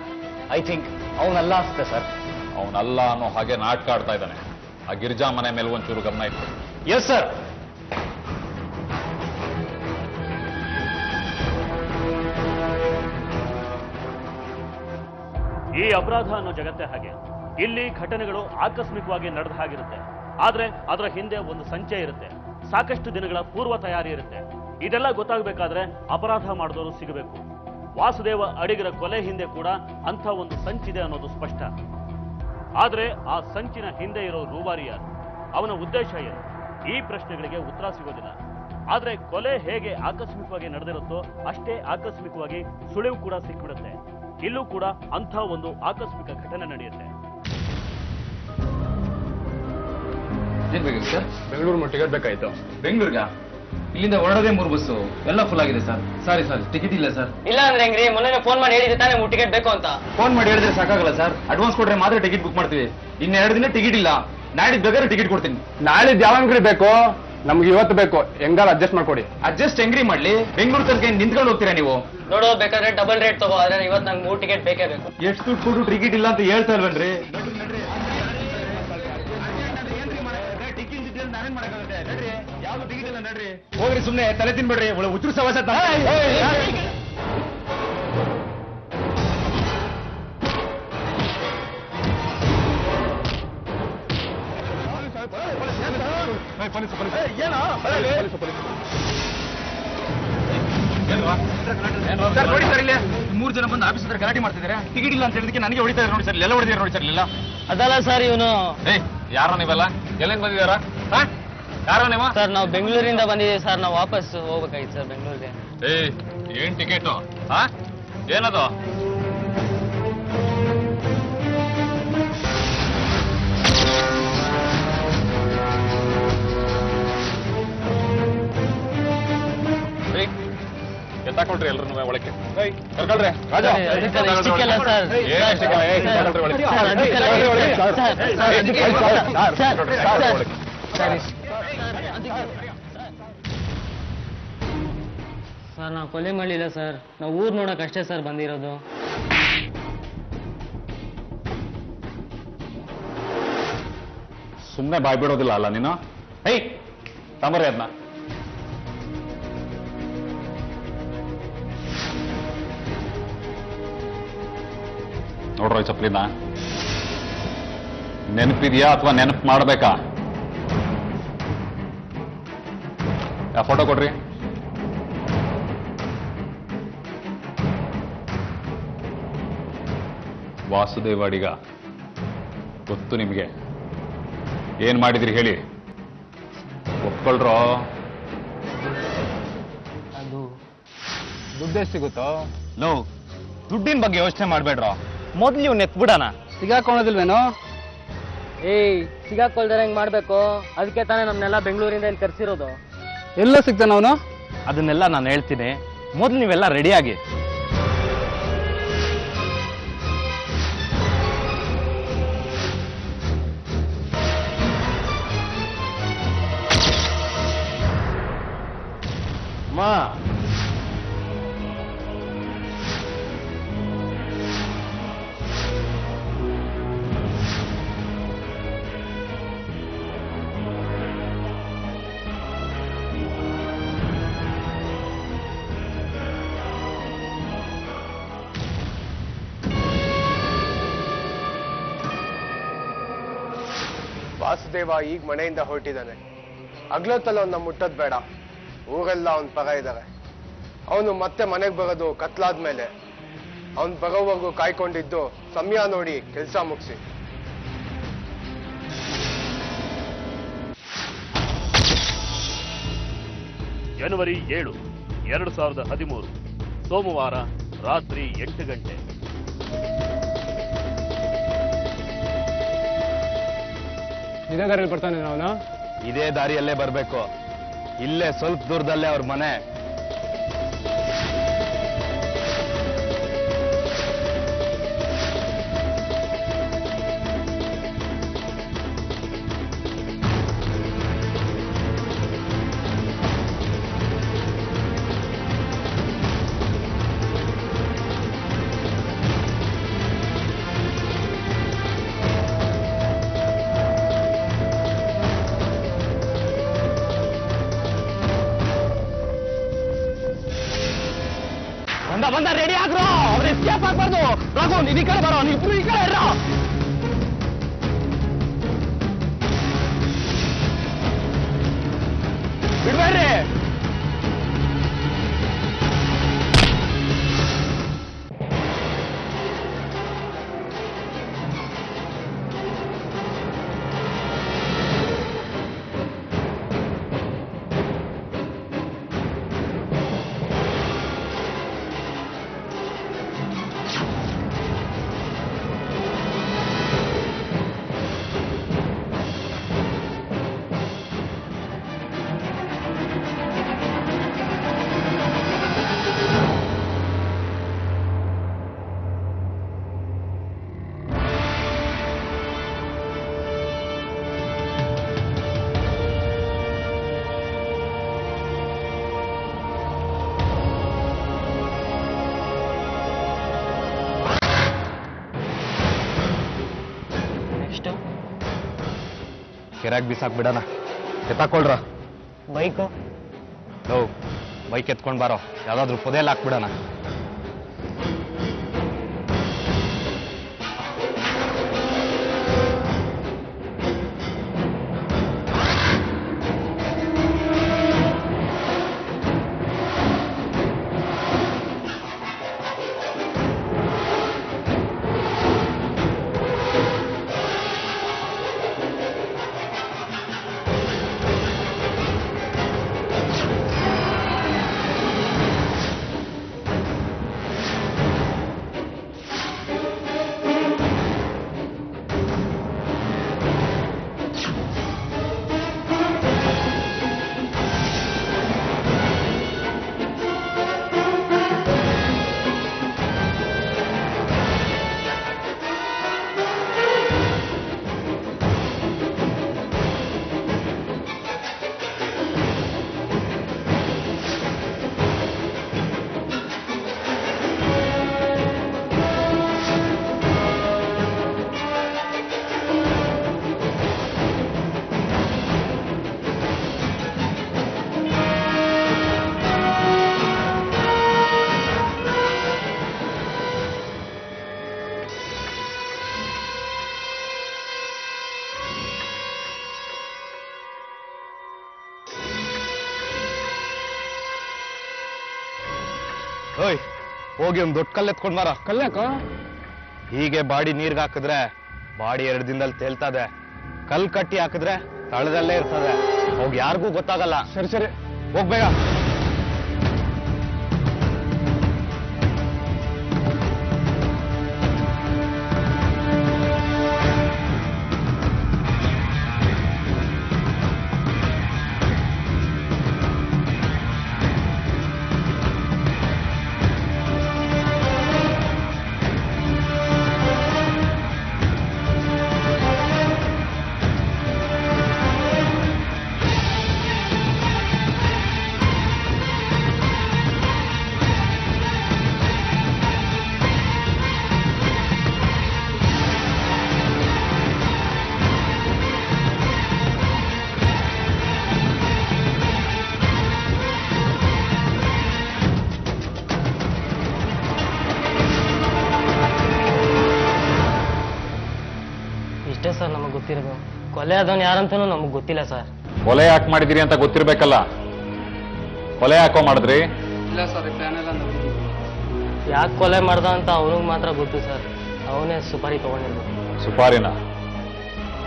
ಐ ಥಿಂಕ್ ಅವನಲ್ಲ ಅನ್ಸುತ್ತೆ ಸರ್. ಅವನಲ್ಲ ಅನ್ನೋ ಹಾಗೆ ನಾಟಕ ಆಡ್ತಾ ಇದ್ದಾನೆ. ಆ ಗಿರಿಜಾ ಮನೆ ಮೇಲೆ ಒಂಚೂರು ಗಮನ ಇತ್ತು. S sir. ಈ ಅಪರಾಧ ಅನ್ನೋ ಜಗತ್ತೇ ಹಾಗೆ. ಇಲ್ಲಿ ಘಟನೆಗಳು ಆಕಸ್ಮಿಕವಾಗಿ ನಡೆದ ಹಾಗಿರುತ್ತೆ. ಆದ್ರೆ ಅದರ ಹಿಂದೆ ಒಂದು ಸಂಚಯ ಇರುತ್ತೆ, ಸಾಕಷ್ಟು ದಿನಗಳ ಪೂರ್ವ ತಯಾರಿ ಇರುತ್ತೆ. ಇದೆಲ್ಲ ಗೊತ್ತಾಗಬೇಕಾದ್ರೆ ಅಪರಾಧ ಮಾಡಿದವರು ಸಿಗಬೇಕು. ವಾಸುದೇವ ಅಡಿಗರ ಕೊಲೆ ಹಿಂದೆ ಕೂಡ ಅಂಥ ಒಂದು ಸಂಚಿದೆ ಅನ್ನೋದು ಸ್ಪಷ್ಟ. ಆದ್ರೆ ಆ ಸಂಚಿನ ಹಿಂದೆ ಇರೋ ರೂವಾರಿ ಯಾರು? ಅವನ ಉದ್ದೇಶ ಏನು? ಈ ಪ್ರಶ್ನೆಗಳಿಗೆ ಉತ್ತರ ಸಿಗೋದಿಲ್ಲ. ಆದ್ರೆ ಕೊಲೆ ಹೇಗೆ ಆಕಸ್ಮಿಕವಾಗಿ ನಡೆದಿರುತ್ತೋ ಅಷ್ಟೇ ಆಕಸ್ಮಿಕವಾಗಿ ಸುಳಿವು ಕೂಡ ಸಿಕ್ಬಿಡುತ್ತೆ. ಇಲ್ಲೂ ಕೂಡ ಅಂಥ ಒಂದು ಆಕಸ್ಮಿಕ ಘಟನೆ ನಡೆಯುತ್ತೆ. ಏನ್ ಬೇಕು ಸರ್? ಬೆಂಗಳೂರು ಟಿಕೆಟ್ ಬೇಕಾಯ್ತು. ಬೆಂಗಳೂರಿಗೆ? ಇಲ್ಲಿಂದ ಹೊರಡೋದೇ 3 ಬಸ್ಸು, ಎಲ್ಲ ಫುಲ್ ಆಗಿದೆ ಸರ್. ಸಾರಿ ಸರ್, ಟಿಕೆಟ್ ಇಲ್ಲ ಸರ್. ಇಲ್ಲ ಅಂದ್ರೆ ಹೆಂಗ್ರಿ? ಮೊನ್ನೆ ಫೋನ್ ಮಾಡಿ ಹೇಳಿದ್ರೆ ತಾನೇ ಟಿಕೆಟ್ ಬೇಕು ಅಂತ. ಫೋನ್ ಮಾಡಿ ಹೇಳಿದ್ರೆ ಸಾಕಾಗಲ್ಲ ಸರ್. ಅಡ್ವಾನ್ಸ್ ಕೊಟ್ರೆ ಮಾತ್ರ ಟಿಕೆಟ್ ಬುಕ್ ಮಾಡ್ತೀವಿ. ಇನ್ನು 2 ದಿನ ಟಿಕೆಟ್ ಇಲ್ಲ. ನಾಡಿದ್ದು ಬೇಕಾದ್ರೆ ಟಿಕೆಟ್ ಕೊಡ್ತೀನಿ. ನಾಳಿದ್ದು ಯಾವ ಅಂಗಡಿ ಬೇಕು? ನಮ್ಗೆ ಇವತ್ತು ಬೇಕು. ಹೆಂಗಾರ ಅಡ್ಜಸ್ಟ್ ಮಾಡ್ಕೊಡಿ. ಅಡ್ಜಸ್ಟ್ ಹೆಂಗ್ರಿ ಮಾಡ್ಲಿ? ಬೆಂಗಳೂರು ತನಕ ನಿಂತ್ಕೊಂಡು ಹೋಗ್ತೀರಾ ನೀವು? ನೋಡೋ, ಬೇಕಾದ್ರೆ ಡಬಲ್ ರೇಟ್ ತಗೋ. ಆದ್ರೆ ಇವತ್ತು ನಂಗೆ 3 ಟಿಕೆಟ್ ಬೇಕೇ ಬೇಕು. ಎಷ್ಟು ದುಡ್ಡು ಕೊಟ್ಟು ಟಿಕೆಟ್ ಇಲ್ಲ ಅಂತ ಹೇಳ್ತಾ ಇಲ್ವನ್ರಿ? ಹೋಗ್ರಿ, ಸುಮ್ನೆ ತಲೆ ತಿನ್ಬೇಡ್ರಿ. ಒಳ್ಳೆ ಉತ್ತರ ಸವಾಸ. ಸರ್ ನೋಡಿ ಸರ್, ಇಲ್ಲಿ 3 ಜನ ಬಂದು ಆಫೀಸ್ ಹತ್ರ ಗಲಾಟೆ ಮಾಡ್ತಿದ್ದಾರೆ. ಟಿಕೆಟ್ ಇಲ್ಲ ಅಂತ ಹೇಳಿದಕ್ಕೆ ನನಗೆ ಹೊಡಿತಾ ಇದ್ದಾರೆ ನೋಡಿ ಸರ್. ಎಲ್ಲ ಹೊಡಿದಾರೆ ನೋಡಿ ಸರ್. ಇಲ್ಲ ಅದಲ್ಲ ಸರ್, ಇವನು. ಯಾರ ನೀವೆಲ್ಲ? ಎಲ್ಲಿಂದ ಬಂದಿದಾರ? ಯಾರ ನೀವು? ಸರ್, ನಾವು ಬೆಂಗಳೂರಿಂದ ಬಂದಿದ್ದೀವಿ ಸರ್. ನಾವು ವಾಪಸ್ ಹೋಗ್ಬೇಕಾಗಿತ್ತು ಸರ್ ಬೆಂಗಳೂರಿಗೆ. ಏನ್ ಟಿಕೆಟು? ಏನದು? ಎತ್ತಾಕೊಳ್ರಿ ಎಲ್ರು ಒಳಕ್ಕೆ. ಕರ್ಕೊಳ್ರಿ ರಾಜ. ಸರ್, ನಾವು ಕೊಲೆ ಮಾಡಲಿಲ್ಲ ಸರ್. ನಾವು ಊರ್ ನೋಡಕ್ ಅಷ್ಟೇ ಸರ್ ಬಂದಿರೋದು. ಸುಮ್ಮನೆ ಬಾಯ್ ಬಿಡೋದಿಲ್ಲ ಅಲ್ಲ ನೀನು? ತಂಬರ್ರಿ ಅದನ್ನ. ನೋಡ್ರೋ ಈ ಚಪ್ಪಲಿನ ನೆನಪಿದೆಯಾ ಅಥವಾ ನೆನಪು ಮಾಡಬೇಕಾ? ಫೋಟೋ ಕೊಡ್ರಿ. ವಾಸುದೇವ ಅಡಿಗ ಗೊತ್ತು ನಿಮಗೆ. ಏನ್ ಮಾಡಿದ್ರಿ ಹೇಳಿ, ಒಪ್ಕೊಳ್ರೋ. ಅದು ದುಡ್ಡು ಎಷ್ಟು ಸಿಗುತ್ತೋ? ಲೋ, ದುಡ್ಡಿನ ಬಗ್ಗೆ ಯೋಚನೆ ಮಾಡ್ಬೇಡ್ರೋ, ಮೊದ್ಲು ಇವ್ ನೆತ್ಬಿಡಣ. ಸಿಗಾಕೊಳ್ಳೋದಿಲ್ವೇನೋ? ಏಯ್, ಸಿಗಾಕೊಳ್ದಾರ ಹೆಂಗ್ ಮಾಡ್ಬೇಕು? ಅದಕ್ಕೆ ತಾನೇ ನಮ್ನೆಲ್ಲ ಬೆಂಗಳೂರಿಂದ ಇಲ್ಲಿ ಕರ್ಸಿರೋದು. ಎಲ್ಲ ಸಿಗ್ತಾನ ಅವನು? ಅದನ್ನೆಲ್ಲ ನಾನು ಹೇಳ್ತೀನಿ, ಮೊದ್ಲು ನೀವೆಲ್ಲ ರೆಡಿಯಾಗಿ. ಮಾ, ವಾಸುದೇವ ಈಗ ಮನೆಯಿಂದ ಹೊರಟಿದ್ದಾನೆ. ಅಗ್ಲೊತ್ತಲ್ಲಿ ಅವನ್ನ ಮುಟ್ಟದ್ ಬೇಡ, ಊರೆಲ್ಲ ಅವನ್ ಪರ ಇದ್ದಾರೆ. ಅವನು ಮತ್ತೆ ಮನೆಗೆ ಬರೋದು ಕತ್ಲಾದ್ಮೇಲೆ. ಅವನ್ ಬರೋವರೆಗೂ ಕಾಯ್ಕೊಂಡಿದ್ದು ಸಮಯ ನೋಡಿ ಕೆಲಸ ಮುಗಿಸಿ. ಜನವರಿ 7, 2013 ಸೋಮವಾರ ರಾತ್ರಿ 8 ಗಂಟೆ. ಇದೇ ದಾರಿಯಲ್ಲಿ ಬರ್ತಾನೆ ಅವನು? ಇದೇ ದಾರಿಯಲ್ಲೇ ಬರಬೇಕು. ಇಲ್ಲೇ ಸ್ವಲ್ಪ ದೂರದಲ್ಲೇ ಅವ್ರ ಮನೆ. ಬಂದ ರೆಡಿ ಆಗ್ರೋ, ಅವ್ರು ಎಸ್ಕೇಪ್ ಆಗ್ಬಾರ್ದು. ರಾಘವ್, ನೀನ್ ಈ ಕಡೆ ಬರೋ, ನೀವಿಬ್ರು ಈ ಕಡೆ ಇರೋ. ಬಿಡ್ಬೇಡ್ರಿ. ಕೆರೆಯಾಗಿ ಬಿಸಾಕ್ಬಿಡಣ. ಎತ್ತಾಕೊಳ್ರ ಬೈಕು. ಲೋ, ಬೈಕ್ ಎತ್ಕೊಂಡ್ ಬಾರೋ, ಯಾವ್ದಾದ್ರು ಪೊದೆಯಲ್ಲಿ ಹಾಕ್ಬಿಡಣ. ಓಯ್ ಹೋಗಿ ಒಂದು ದೊಡ್ಡ ಕಲ್ಲು ಎತ್ಕೊಂಡ್ ಮಾರ. ಕಲ್ಯಾಕ ಹೀಗೆ ಬಾಡಿ ನೀರ್ಗೆ ಹಾಕಿದ್ರೆ ಬಾಡಿ 2 ದಿನದಲ್ಲಿ ತೇಲ್ತದೆ. ಕಲ್ ಕಟ್ಟಿ ಹಾಕಿದ್ರೆ ತಳದಲ್ಲೇ ಇರ್ತದೆ. ಹೋಗಿ ಯಾರಿಗೂ ಗೊತ್ತಾಗಲ್ಲ. ಸರಿ ಸರಿ ಹೋಗ್ಬೇಗ. ಇಷ್ಟೇ ಸರ್ ನಮಗೆ ಗೊತ್ತಿರೋದು. ಕೊಲೆ ಆದವನು ಯಾರಂತನೂ ನಮಗೆ ಗೊತ್ತಿಲ್ಲ ಸರ್. ಕೊಲೆ ಯಾಕೆ ಮಾಡಿದಿರಿ ಅಂತ ಗೊತ್ತಿರ್ಬೇಕಲ್ಲ. ಕೊಲೆ ಯಾಕೋ ಮಾಡಿದ್ರಿ? ಇಲ್ಲ ಸರ್, ಪ್ಲಾನ್ ಎಲ್ಲ ಯಾಕೆ ಕೊಲೆ ಮಾಡ್ದ ಅಂತ ಅವನಿಗೆ ಮಾತ್ರ ಗೊತ್ತು ಸರ್. ಅವನೇ ಸುಪಾರಿ ತಗೊಂಡಿದ್ದು. ಸುಪಾರಿನ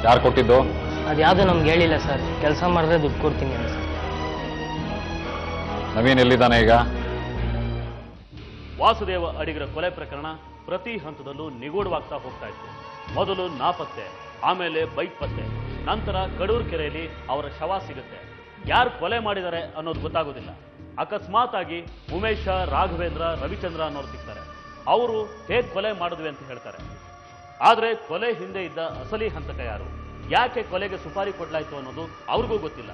ಯಾರು ಕೊಟ್ಟಿದ್ದು? ಅದ್ಯಾವುದು ನಮ್ಗೆ ಹೇಳಿಲ್ಲ ಸರ್. ಕೆಲಸ ಮಾಡಿದ್ರೆ ದುಡ್ಡು ಕೊಡ್ತೀನಿ ಅಂತ ಸರ್. ನವೀನ್ ಎಲ್ಲಿದ್ದಾನೆ ಈಗ? ವಾಸುದೇವ ಅಡಿಗರ ಕೊಲೆ ಪ್ರಕರಣ ಪ್ರತಿ ಹಂತದಲ್ಲೂ ನಿಗೂಢವಾಗ್ತಾ ಹೋಗ್ತಾ ಇತ್ತು. ಮೊದಲು ನಾಪತ್ತೆ, ಆಮೇಲೆ ಬೈಕ್ ಪತ್ತೆ, ನಂತರ ಕಡೂರು ಕೆರೆಯಲ್ಲಿ ಅವರ ಶವ ಸಿಗುತ್ತೆ. ಯಾರು ಕೊಲೆ ಮಾಡಿದ್ದಾರೆ ಅನ್ನೋದು ಗೊತ್ತಾಗೋದಿಲ್ಲ. ಅಕಸ್ಮಾತ್ ಆಗಿ ಉಮೇಶ, ರಾಘವೇಂದ್ರ, ರವಿಚಂದ್ರ ಅನ್ನೋರು ಸಿಗ್ತಾರೆ. ಅವರು ಹೇಗೆ ಕೊಲೆ ಮಾಡಿದ್ವಿ ಅಂತ ಹೇಳ್ತಾರೆ. ಆದರೆ ಕೊಲೆ ಹಿಂದೆ ಇದ್ದ ಅಸಲಿ ಹಂತಕ ಯಾರು, ಯಾಕೆ ಕೊಲೆಗೆ ಸುಪಾರಿ ಕೊಡ್ಲಾಯ್ತು ಅನ್ನೋದು ಅವ್ರಿಗೂ ಗೊತ್ತಿಲ್ಲ.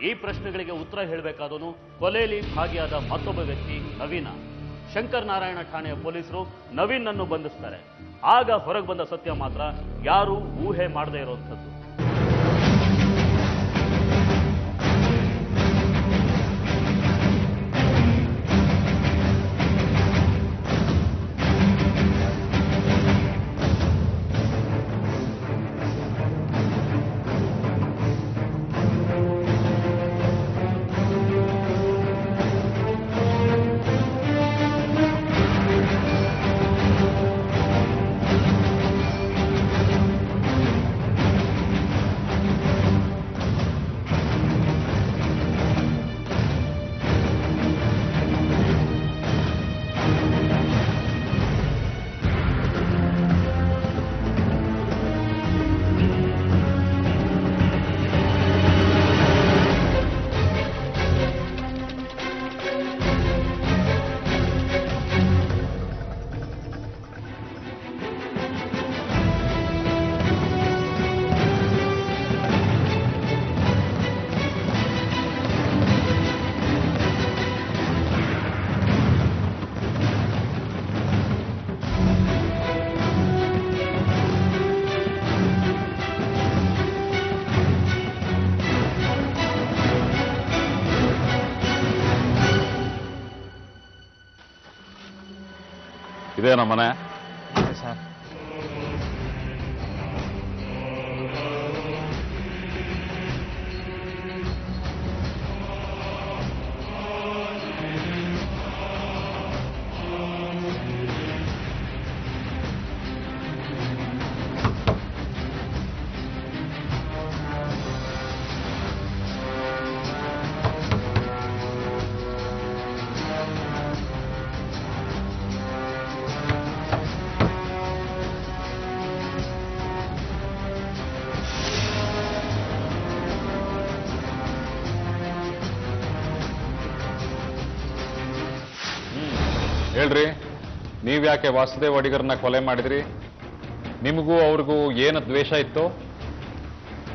ಈ ಪ್ರಶ್ನೆಗಳಿಗೆ ಉತ್ತರ ಹೇಳಬೇಕಾದವನು ಕೊಲೆಯಲ್ಲಿ ಭಾಗಿಯಾದ ಮತ್ತೊಬ್ಬ ವ್ಯಕ್ತಿ ನವೀನ. ಶಂಕರ್ ನಾರಾಯಣ ಠಾಣೆಯ ಪೊಲೀಸರು ನವೀನ್ ಅನ್ನು ಬಂಧಿಸ್ತಾರೆ. ಆಗ ಹೊರಗೆ ಬಂದ ಸತ್ಯ ಮಾತ್ರ ಯಾರೂ ಊಹೆ ಮಾಡದೇ ಇರುವಂಥದ್ದು. ಇದೇನೋ ಮನೆ? ಸರ್ ಹೇಳ್ರಿ, ನೀವ್ಯಾಕೆ ವಾಸುದೇವ್ ಅಡಿಗರನ್ನ ಕೊಲೆ ಮಾಡಿದ್ರಿ? ನಿಮಗೂ ಅವ್ರಿಗೂ ಏನು ದ್ವೇಷ ಇತ್ತು?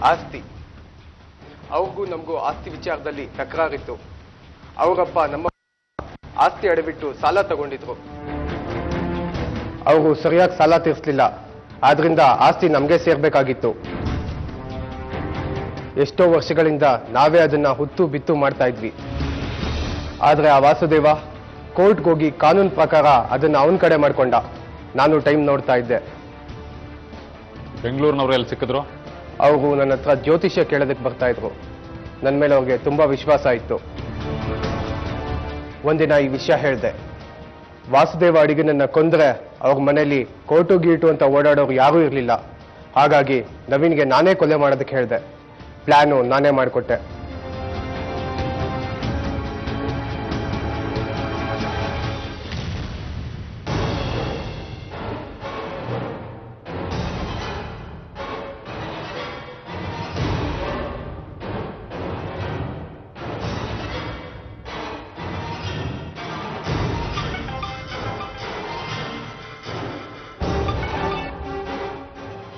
ಆಸ್ತಿ. ಅವ್ರಿಗೂ ನಮಗೂ ಆಸ್ತಿ ವಿಚಾರದಲ್ಲಿ ತಕರಾರಿತ್ತು. ಅವರಪ್ಪ ನಮ್ಮ ಆಸ್ತಿ ಅಡವಿಟ್ಟು ಸಾಲ ತಗೊಂಡಿದ್ರು. ಅವರು ಸರಿಯಾಗಿ ಸಾಲ ತೀರಿಸಲಿಲ್ಲ. ಆದ್ರಿಂದ ಆಸ್ತಿ ನಮಗೆ ಸೇರ್ಬೇಕಾಗಿತ್ತು. ಎಷ್ಟೋ ವರ್ಷಗಳಿಂದ ನಾವೇ ಅದನ್ನ ಹುತ್ತು ಬಿತ್ತು ಮಾಡ್ತಾ ಇದ್ವಿ. ಆದ್ರೆ ಆ ವಾಸುದೇವ ಕೋರ್ಟ್ಗೆ ಹೋಗಿ ಕಾನೂನು ಪ್ರಕಾರ ಅದನ್ನ ಅವನ ಕಡೆ ಮಾಡ್ಕೊಂಡ. ನಾನು ಟೈಮ್ ನೋಡ್ತಾ ಇದ್ದೆ. ಬೆಂಗಳೂರಿನವ್ರು ಎಲ್ಲಿ ಸಿಕ್ಕಿದ್ರು? ಅವರು ನನ್ನ ಹತ್ರ ಜ್ಯೋತಿಷ್ಯ ಕೇಳೋದಕ್ಕೆ ಬರ್ತಾ ಇದ್ರು. ನನ್ನ ಮೇಲೆ ಅವ್ರಿಗೆ ತುಂಬಾ ವಿಶ್ವಾಸ ಇತ್ತು. ಒಂದಿನ ಈ ವಿಷಯ ಹೇಳಿದೆ. ವಾಸುದೇವ ಅಡಿಗನನ್ನ ಕೊಂದ್ರೆ ಅವ್ರ ಮನೇಲಿ ಕೋಟು ಗೀಟು ಅಂತ ಓಡಾಡೋರು ಯಾರೂ ಇರಲಿಲ್ಲ. ಹಾಗಾಗಿ ನವೀನ್ಗೆ ನಾನೇ ಕೊಲೆ ಮಾಡೋದಕ್ಕೆ ಹೇಳಿದೆ. ಪ್ಲಾನು ನಾನೇ ಮಾಡಿಕೊಟ್ಟೆ.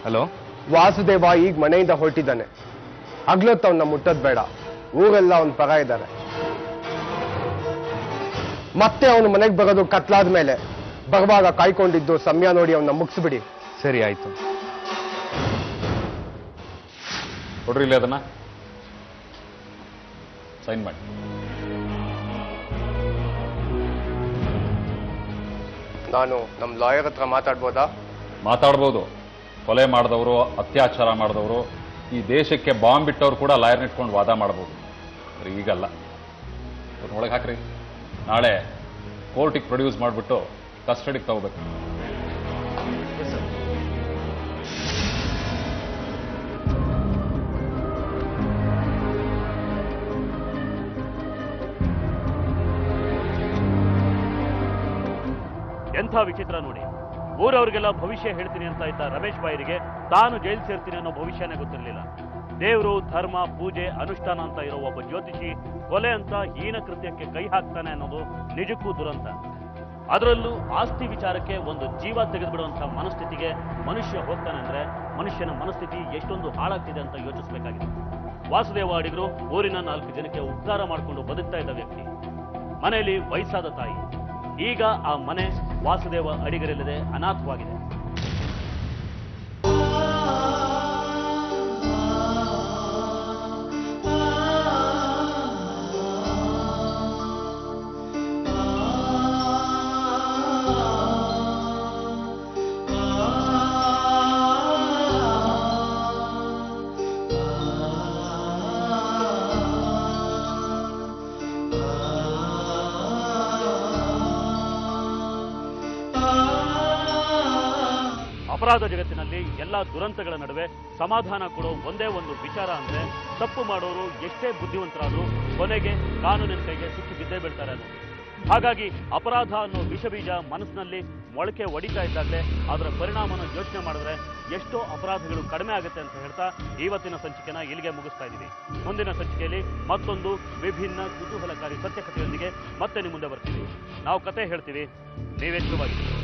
ಹಲೋ, ವಾಸುದೇವ ಈಗ ಮನೆಯಿಂದ ಹೊರಟಿದ್ದಾನೆ. ಹಗ್ಲೊತ್ತು ಅವನ್ನ ಮುಟ್ಟೋದ್ ಬೇಡ. ಊರೆಲ್ಲ ಅವನ ಪರ ಇದ್ದಾರೆ. ಮತ್ತೆ ಅವನು ಮನೆಗೆ ಬರೋದು ಕತ್ಲಾದ ಮೇಲೆ. ಬರುವಾಗ ಕಾಯ್ಕೊಂಡಿದ್ದು ಸಮಯ ನೋಡಿ ಅವನ್ನ ಮುಗಿಸ್ಬಿಡಿ. ಸರಿ ಆಯ್ತು. ಕೊಡ್ರಿ ಇಲ್ಲಿ ಅದನ್ನ ಸೈನ್ ಮಾಡಿ. ನಾನು ನಮ್ಮ ಲಾಯರ್ ಹತ್ರ ಮಾತಾಡ್ಬೋದಾ? ಮಾತಾಡ್ಬೋದು. ಕೊಲೆ ಮಾಡಿದವರು, ಅತ್ಯಾಚಾರ ಮಾಡಿದವರು, ಈ ದೇಶಕ್ಕೆ ಬಾಂಬ್ ಬಿಟ್ಟವ್ರು ಕೂಡ ಲಾಯರ್ನ ಇಟ್ಕೊಂಡು ವಾದ ಮಾಡ್ಬೋದು. ಈಗಲ್ಲ. ಒಳಗೆ ಹಾಕ್ರಿ. ನಾಳೆ ಕೋರ್ಟಿಗೆ ಪ್ರೊಡ್ಯೂಸ್ ಮಾಡಿಬಿಟ್ಟು ಕಸ್ಟಡಿಗೆ ತಗೋಬೇಕು. ಎಂಥ ವಿಚಿತ್ರ ನೋಡಿ. ಊರವರಿಗೆಲ್ಲ ಭವಿಷ್ಯ ಹೇಳ್ತೀನಿ ಅಂತ ಇದ್ದ ರಮೇಶ್ ಬಾಯಿರಿಗೆ ತಾನು ಜೈಲು ಸೇರ್ತೀನಿ ಅನ್ನೋ ಭವಿಷ್ಯನೇ ಗೊತ್ತಿರಲಿಲ್ಲ. ದೇವರು, ಧರ್ಮ, ಪೂಜೆ, ಅನುಷ್ಠಾನ ಅಂತ ಇರೋ ಒಬ್ಬ ಜ್ಯೋತಿಷಿ ಕೊಲೆ ಅಂತ ಹೀನ ಕೃತ್ಯಕ್ಕೆ ಕೈ ಹಾಕ್ತಾನೆ ಅನ್ನೋದು ನಿಜಕ್ಕೂ ದುರಂತ. ಅದರಲ್ಲೂ ಆಸ್ತಿ ವಿಚಾರಕ್ಕೆ ಒಂದು ಜೀವ ತೆಗೆದುಬಿಡುವಂಥ ಮನಸ್ಥಿತಿಗೆ ಮನುಷ್ಯ ಹೋಗ್ತಾನೆ ಅಂದ್ರೆ ಮನುಷ್ಯನ ಮನಸ್ಥಿತಿ ಎಷ್ಟೊಂದು ಹಾಳಾಗ್ತಿದೆ ಅಂತ ಯೋಚಿಸಬೇಕಾಗಿದೆ. ವಾಸುದೇವ ಅಡಿಗರು ಊರಿನ 4 ಜನಕ್ಕೆ ಉಪಕಾರ ಮಾಡಿಕೊಂಡು ಬದುಕ್ತಾ ಇದ್ದ ವ್ಯಕ್ತಿ. ಮನೆಯಲ್ಲಿ ವಯಸ್ಸಾದ ತಾಯಿ. ಈಗ ಆ ಮನೆ ವಾಸುದೇವ ಅಡಿಗರಿಲ್ಲದೆ ಅನಾಥವಾಗಿದೆ. ಅಪರಾಧ ಜಗತ್ತಿನಲ್ಲಿ ಎಲ್ಲ ದುರಂತಗಳ ನಡುವೆ ಸಮಾಧಾನ ಕೊಡೋ ಒಂದೇ ಒಂದು ವಿಚಾರ ಅಂದ್ರೆ ತಪ್ಪು ಮಾಡೋರು ಎಷ್ಟೇ ಬುದ್ಧಿವಂತರಾದ್ರೂ ಕೊನೆಗೆ ಕಾನೂನಿನ ಕೈಗೆ ಸಿಕ್ಕಿ ಬಿದ್ದೇ ಬೀಳ್ತಾರೆ ಅನ್ನೋದು. ಹಾಗಾಗಿ ಅಪರಾಧ ಅನ್ನೋ ವಿಷಬೀಜ ಮನಸ್ಸಿನಲ್ಲಿ ಮೊಳಕೆ ಒಡಿತಾ ಇದ್ದಾಗಲೇ ಅದರ ಪರಿಣಾಮನ ಯೋಚನೆ ಮಾಡಿದ್ರೆ ಎಷ್ಟೋ ಅಪರಾಧಗಳು ಕಡಿಮೆ ಆಗುತ್ತೆ ಅಂತ ಹೇಳ್ತಾ ಇವತ್ತಿನ ಸಂಚಿಕೆನ ಇಲ್ಲಿಗೆ ಮುಗಿಸ್ತಾ ಇದ್ದೀವಿ. ಮುಂದಿನ ಸಂಚಿಕೆಯಲ್ಲಿ ಮತ್ತೊಂದು ವಿಭಿನ್ನ ಕುತೂಹಲಕಾರಿ ಸತ್ಯಕಥೆಯೊಂದಿಗೆ ಮತ್ತೆ ನಿಮ್ಮ ಮುಂದೆ ಬರ್ತೀವಿ. ನಾವು ಕತೆ ಹೇಳ್ತೀವಿ, ನೀವೆಚ್ಚರವಾಗಿದ್ದೀವಿ.